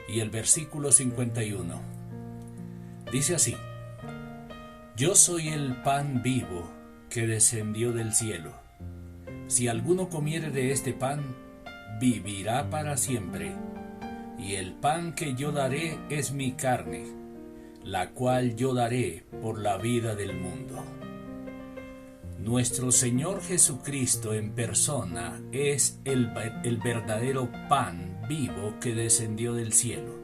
y el versículo 51. Dice así: Yo soy el pan vivo que descendió del cielo. Si alguno comiere de este pan, vivirá para siempre. Y el pan que yo daré es mi carne, la cual yo daré por la vida del mundo. Nuestro Señor Jesucristo en persona es el verdadero pan vivo que descendió del cielo.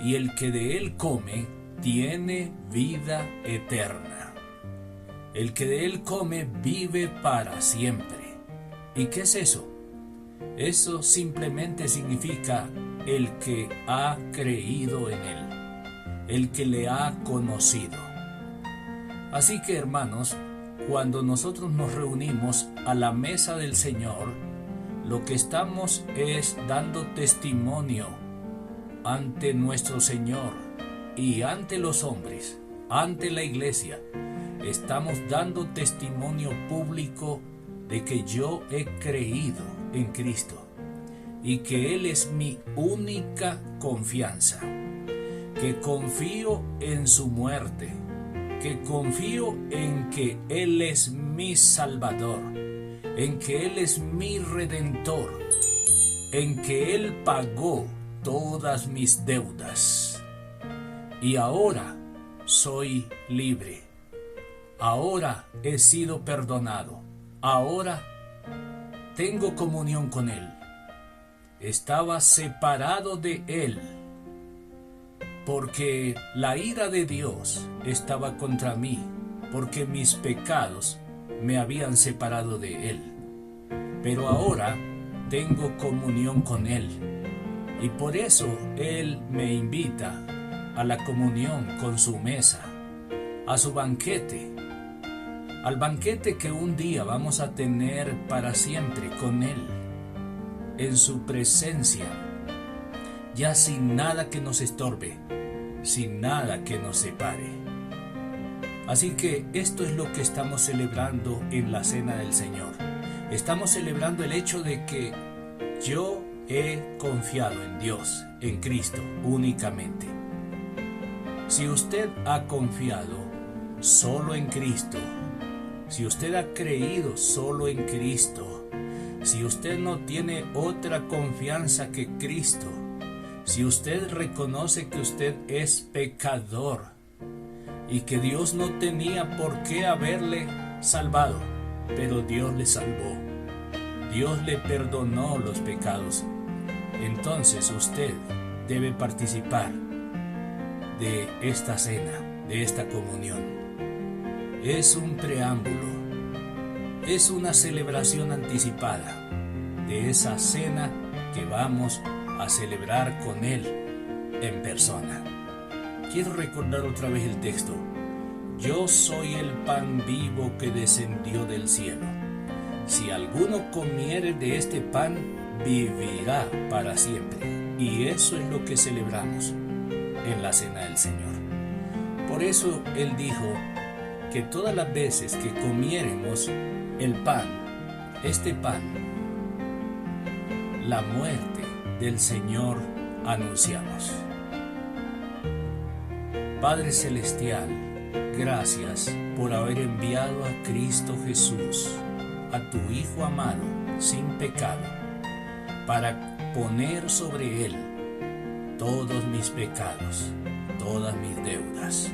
Y el que de él come tiene vida eterna. El que de él come vive para siempre. ¿Y qué es eso? Eso simplemente significa el que ha creído en él, el que le ha conocido. Así que, hermanos, cuando nosotros nos reunimos a la mesa del Señor, lo que estamos es dando testimonio ante nuestro Señor y ante los hombres, ante la iglesia. Estamos dando testimonio público de que yo he creído en Cristo y que Él es mi única confianza, que confío en su muerte, que confío en que Él es mi Salvador en que Él es mi redentor, en que Él pagó todas mis deudas. Y ahora soy libre. Ahora he sido perdonado. Ahora tengo comunión con Él. Estaba separado de Él, porque la ira de Dios estaba contra mí, porque mis pecados me habían separado de Él. Pero ahora tengo comunión con Él, y por eso Él me invita a la comunión con su mesa, a su banquete, al banquete que un día vamos a tener para siempre con Él, en su presencia, ya sin nada que nos estorbe, sin nada que nos separe. Así que esto es lo que estamos celebrando en la Cena del Señor. Estamos celebrando el hecho de que yo he confiado en Dios, en Cristo únicamente. Si usted ha confiado solo en Cristo, si usted ha creído solo en Cristo, si usted no tiene otra confianza que Cristo, si usted reconoce que usted es pecador y que Dios no tenía por qué haberle salvado, pero Dios le salvó, Dios le perdonó los pecados, entonces usted debe participar de esta cena, de esta comunión. Es un preámbulo, es una celebración anticipada de esa cena que vamos a celebrar con Él en persona. Quiero recordar otra vez el texto. Yo soy el pan vivo que descendió del cielo. Si alguno comiere de este pan, vivirá para siempre. Y eso es lo que celebramos en la Cena del Señor. Por eso Él dijo que todas las veces que comiéremos el pan, este pan, la muerte del Señor anunciamos. Padre Celestial, gracias por haber enviado a Cristo Jesús, a tu Hijo amado, sin pecado, para poner sobre Él todos mis pecados, todas mis deudas.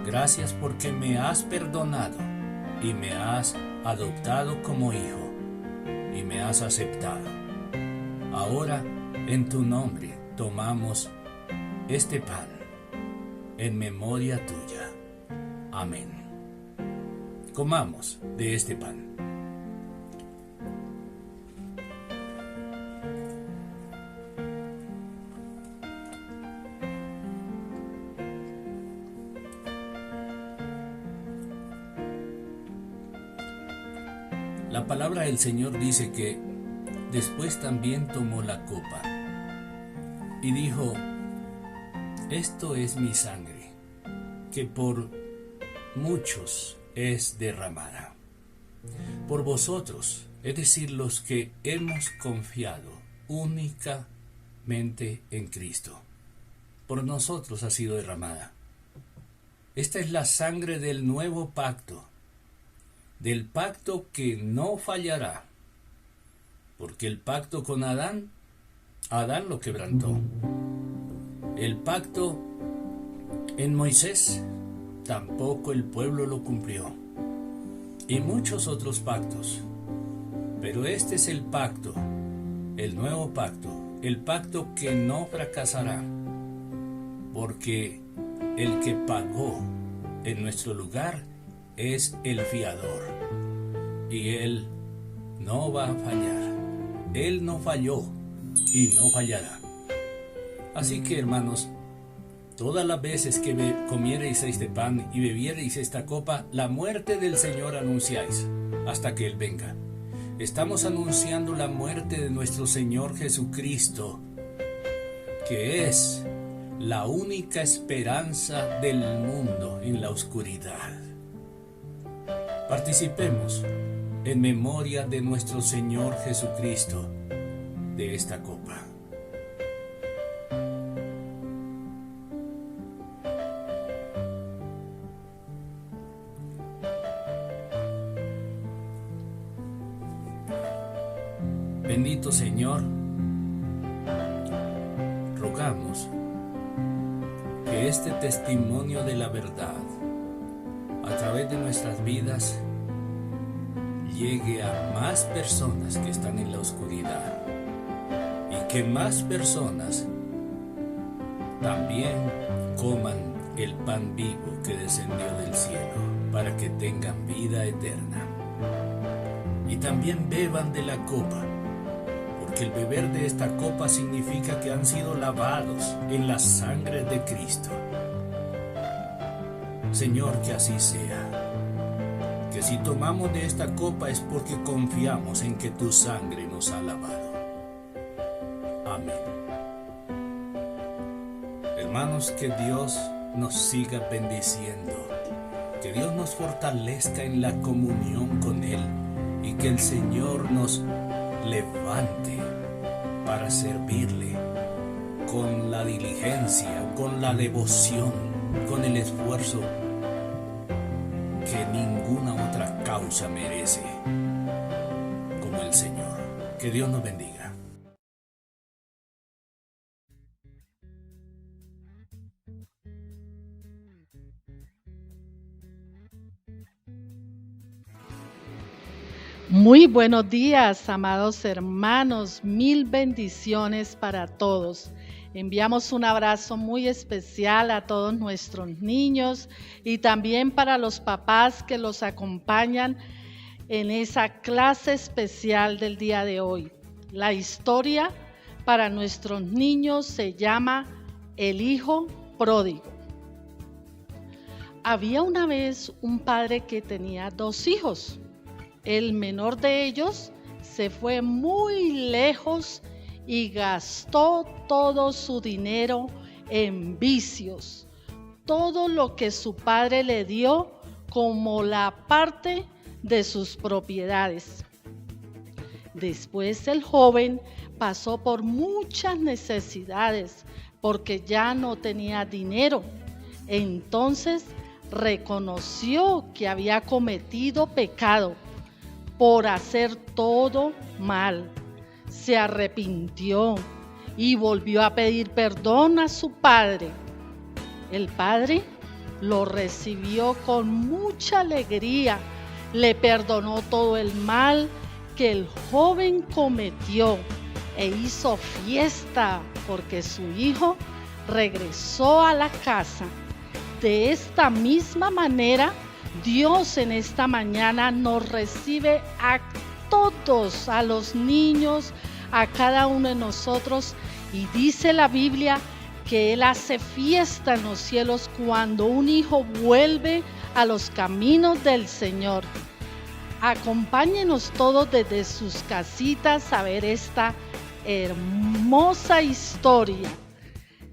Gracias porque me has perdonado y me has adoptado como hijo y me has aceptado. Ahora, en tu nombre, tomamos este pan en memoria tuya. Amén. Comamos de este pan. La palabra del Señor dice que después también tomó la copa y dijo: esto es mi sangre, que por muchos es derramada. Por vosotros, es decir, los que hemos confiado únicamente en Cristo, por nosotros ha sido derramada. Esta es la sangre del nuevo pacto, del pacto que no fallará, porque el pacto con Adán lo quebrantó. El pacto en Moisés, tampoco el pueblo lo cumplió. Y muchos otros pactos. Pero este es el pacto, el nuevo pacto, el pacto que no fracasará, porque el que pagó en nuestro lugar es el fiador. Y Él no va a fallar. Él no falló y no fallará. Así que, hermanos, todas las veces que comiereis este pan y bebiereis esta copa, la muerte del Señor anunciáis hasta que Él venga. Estamos anunciando la muerte de nuestro Señor Jesucristo, que es la única esperanza del mundo en la oscuridad. Participemos en memoria de nuestro Señor Jesucristo de esta copa. Bendito Señor, rogamos que este testimonio de la verdad a través de nuestras vidas llegue a más personas que están en la oscuridad y que más personas también coman el pan vivo que descendió del cielo para que tengan vida eterna. Y también beban de la copa, porque el beber de esta copa significa que han sido lavados en la sangre de Cristo. Señor, que así sea. Que si tomamos de esta copa es porque confiamos en que tu sangre nos ha lavado. Amén. Hermanos, que Dios nos siga bendiciendo. Que Dios nos fortalezca en la comunión con Él y que el Señor nos levante para servirle con la diligencia, con la devoción, con el esfuerzo que ninguna otra causa merece como el Señor. Que Dios nos bendiga. Muy buenos días, amados hermanos. Mil bendiciones para todos. Enviamos un abrazo muy especial a todos nuestros niños y también para los papás que los acompañan en esa clase especial del día de hoy. La historia para nuestros niños se llama El Hijo Pródigo. Había una vez un padre que tenía 2 hijos. El menor de ellos se fue muy lejos y gastó todo su dinero en vicios, todo lo que su padre le dio como la parte de sus propiedades. Después el joven pasó por muchas necesidades porque ya no tenía dinero. Entonces reconoció que había cometido pecado por hacer todo mal. Se arrepintió y volvió a pedir perdón a su padre. El padre lo recibió con mucha alegría, le perdonó todo el mal que el joven cometió e hizo fiesta porque su hijo regresó a la casa. De esta misma manera, Dios en esta mañana nos recibe a todos, a los niños, a cada uno de nosotros, y dice la Biblia que Él hace fiesta en los cielos cuando un hijo vuelve a los caminos del Señor. Acompáñenos todos desde sus casitas a ver esta hermosa historia.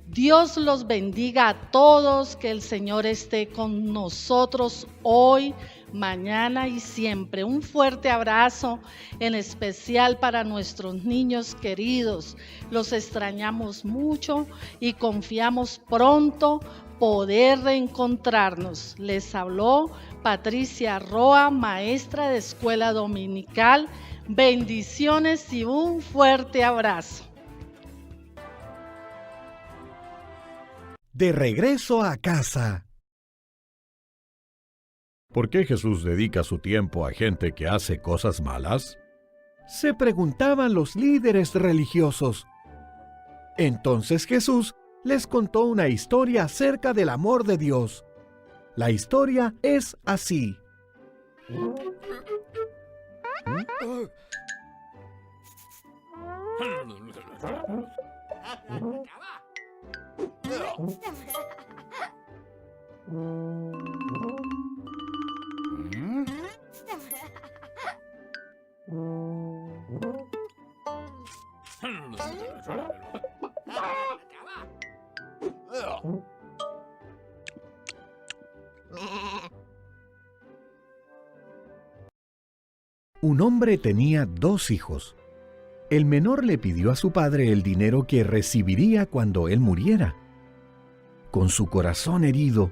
Dios los bendiga a todos, que el Señor esté con nosotros hoy, mañana y siempre. Un fuerte abrazo, en especial para nuestros niños queridos. Los extrañamos mucho y confiamos pronto poder reencontrarnos. Les habló Patricia Roa, maestra de escuela dominical. Bendiciones y un fuerte abrazo. De regreso a casa. ¿Por qué Jesús dedica su tiempo a gente que hace cosas malas? Se preguntaban los líderes religiosos. Entonces Jesús les contó una historia acerca del amor de Dios. La historia es así. Un hombre tenía 2 hijos. El menor le pidió a su padre el dinero que recibiría cuando él muriera. Con su corazón herido,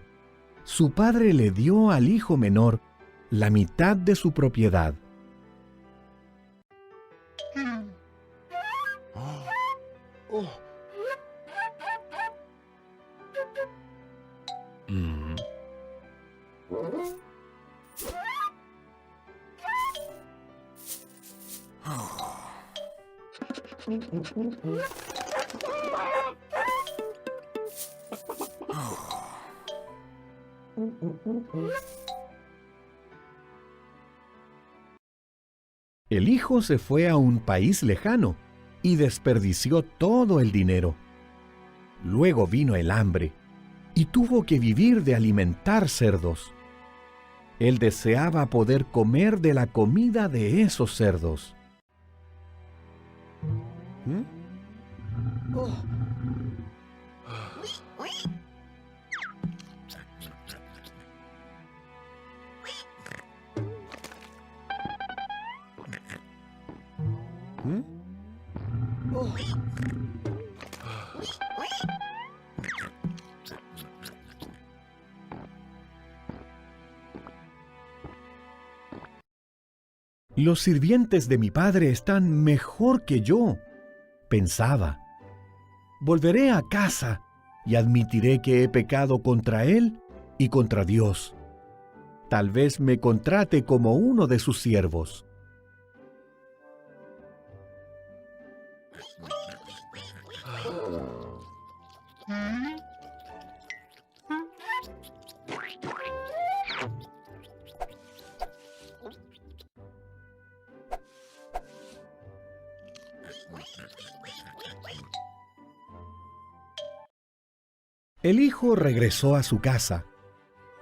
su padre le dio al hijo menor la mitad de su propiedad. El hijo se fue a un país lejano y desperdició todo el dinero. Luego vino el hambre y tuvo que vivir de alimentar cerdos. Él deseaba poder comer de la comida de esos cerdos. Los sirvientes de mi padre están mejor que yo, pensaba. Volveré a casa y admitiré que he pecado contra él y contra Dios. Tal vez me contrate como uno de sus siervos. El hijo regresó a su casa.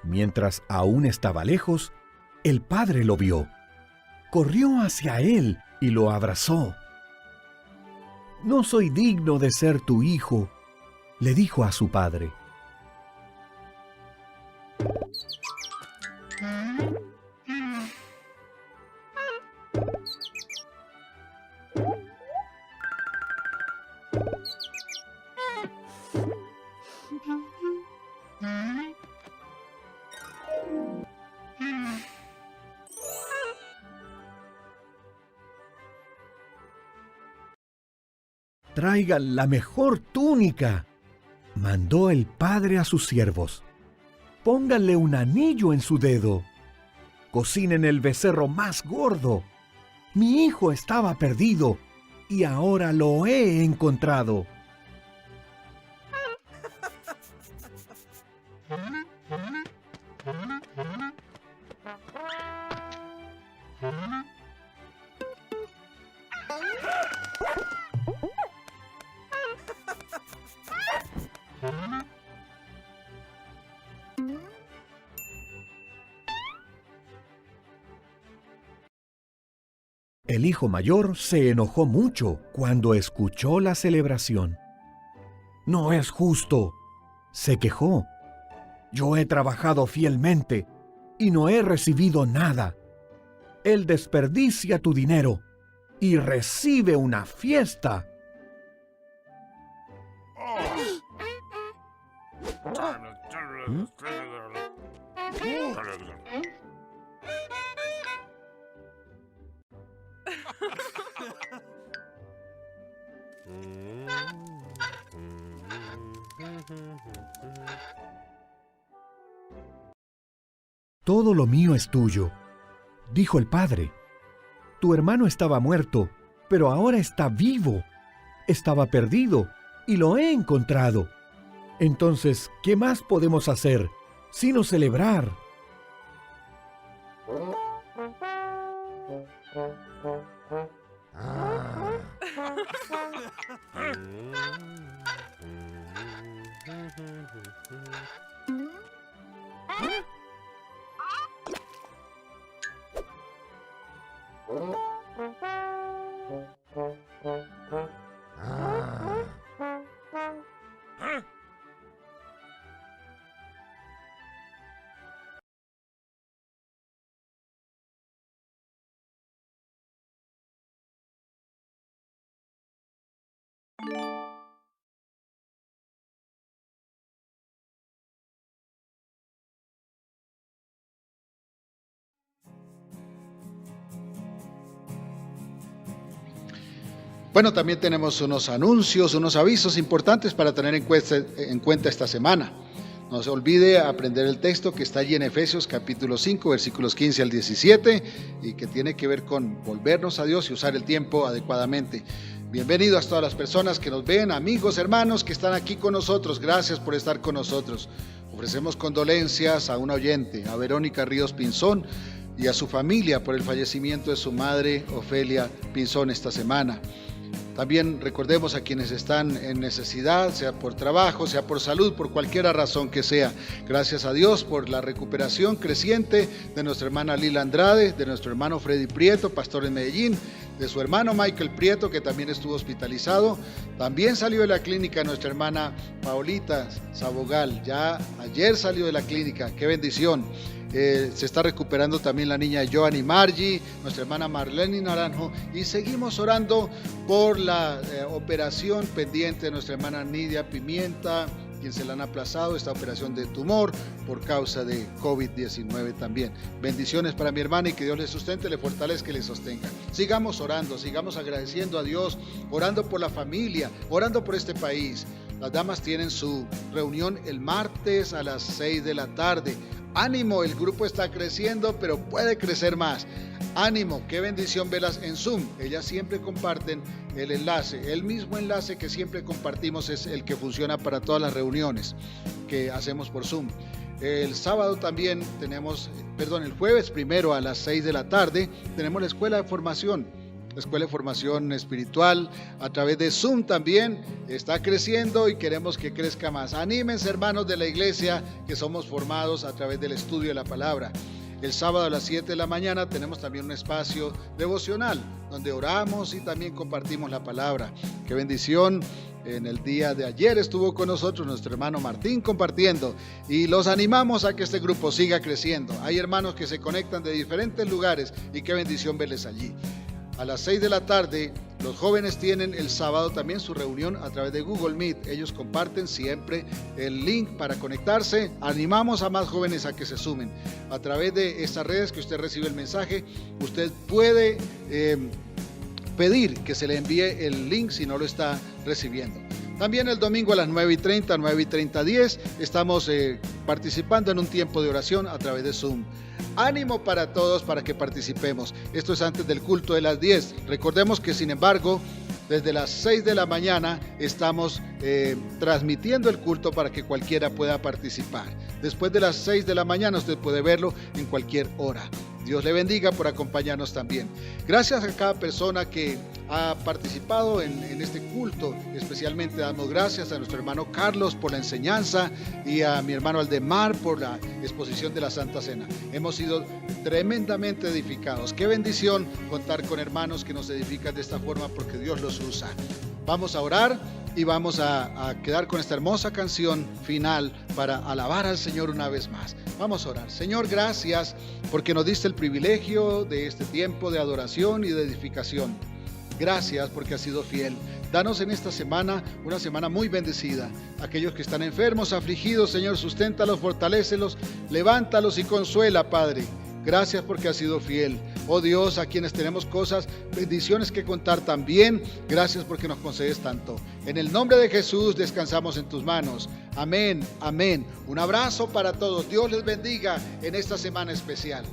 Mientras aún estaba lejos, el padre lo vio. Corrió hacia él y lo abrazó. «No soy digno de ser tu hijo», le dijo a su padre. «Traigan la mejor túnica», mandó el padre a sus siervos. «Pónganle un anillo en su dedo. Cocinen el becerro más gordo. Mi hijo estaba perdido y ahora lo he encontrado». El hijo mayor se enojó mucho cuando escuchó la celebración. «No es justo», se quejó. «Yo he trabajado fielmente y no he recibido nada. Él desperdicia tu dinero y recibe una fiesta». «Todo lo mío es tuyo», dijo el padre. «Tu hermano estaba muerto, pero ahora está vivo. Estaba perdido y lo he encontrado. Entonces, ¿qué más podemos hacer sino celebrar?» Bueno, también tenemos unos anuncios, unos avisos importantes para tener en cuenta esta semana. No se olvide aprender el texto que está allí en Efesios capítulo 5, versículos 15 al 17, y que tiene que ver con volvernos a Dios y usar el tiempo adecuadamente. Bienvenidos a todas las personas que nos ven, amigos, hermanos que están aquí con nosotros. Gracias por estar con nosotros. Ofrecemos condolencias a un oyente, a Verónica Ríos Pinzón, y a su familia por el fallecimiento de su madre, Ofelia Pinzón, esta semana. También recordemos a quienes están en necesidad, sea por trabajo, sea por salud, por cualquier razón que sea. Gracias a Dios por la recuperación creciente de nuestra hermana Lila Andrade, de nuestro hermano Freddy Prieto, pastor en Medellín, de su hermano Michael Prieto, que también estuvo hospitalizado. También salió de la clínica nuestra hermana Paulita Sabogal, ya ayer salió de la clínica, qué bendición. Se está recuperando también la niña Joanny Margie, nuestra hermana Marlene Naranjo, y seguimos orando por la operación pendiente de nuestra hermana Nidia Pimienta, quien se le han aplazado esta operación de tumor por causa de COVID-19 también. Bendiciones para mi hermana y que Dios le sustente, le fortalezca y le sostenga. Sigamos orando, sigamos agradeciendo a Dios, orando por la familia, orando por este país. Las damas tienen su reunión el martes a las 6 de la tarde. Ánimo, el grupo está creciendo, pero puede crecer más. Ánimo, qué bendición verlas en Zoom. Ellas siempre comparten el enlace. El mismo enlace que siempre compartimos es el que funciona para todas las reuniones que hacemos por Zoom. El sábado también el jueves primero a las 6 de la tarde, tenemos la escuela de formación. La Escuela de Formación Espiritual a través de Zoom también está creciendo y queremos que crezca más. Anímense, hermanos de la iglesia, que somos formados a través del estudio de la palabra. El sábado a las 7 de la mañana tenemos también un espacio devocional donde oramos y también compartimos la palabra. Qué bendición. En el día de ayer estuvo con nosotros nuestro hermano Martín compartiendo, y los animamos a que este grupo siga creciendo. Hay hermanos que se conectan de diferentes lugares y qué bendición verles allí. A las 6 de la tarde, los jóvenes tienen el sábado también su reunión a través de Google Meet. Ellos comparten siempre el link para conectarse. Animamos a más jóvenes a que se sumen. A través de estas redes que usted recibe el mensaje, usted puede pedir que se le envíe el link si no lo está recibiendo. También el domingo a las 9:30, 9:30, 10, estamos participando en un tiempo de oración a través de Zoom. Ánimo para todos para que participemos. Esto es antes del culto de las 10. Recordemos que, sin embargo, desde las 6 de la mañana estamos transmitiendo el culto para que cualquiera pueda participar. Después de las 6 de la mañana usted puede verlo en cualquier hora. Dios le bendiga por acompañarnos también. Gracias a cada persona que ha participado en este culto. Especialmente damos gracias a nuestro hermano Carlos por la enseñanza y a mi hermano Aldemar por la exposición de la Santa Cena. Hemos sido tremendamente edificados. Qué bendición contar con hermanos que nos edifican de esta forma, porque Dios los usa. Vamos a orar y vamos a quedar con esta hermosa canción final para alabar al Señor una vez más. Vamos a orar. Señor, gracias porque nos diste el privilegio de este tiempo de adoración y de edificación. Gracias porque has sido fiel. Danos en esta semana una semana muy bendecida. Aquellos que están enfermos, afligidos, Señor, susténtalos, fortalécelos, levántalos y consuela, Padre. Gracias porque has sido fiel. Oh Dios, a quienes tenemos cosas, bendiciones que contar también, gracias porque nos concedes tanto. En el nombre de Jesús descansamos en tus manos. Amén, amén. Un abrazo para todos. Dios les bendiga en esta semana especial.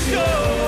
Show.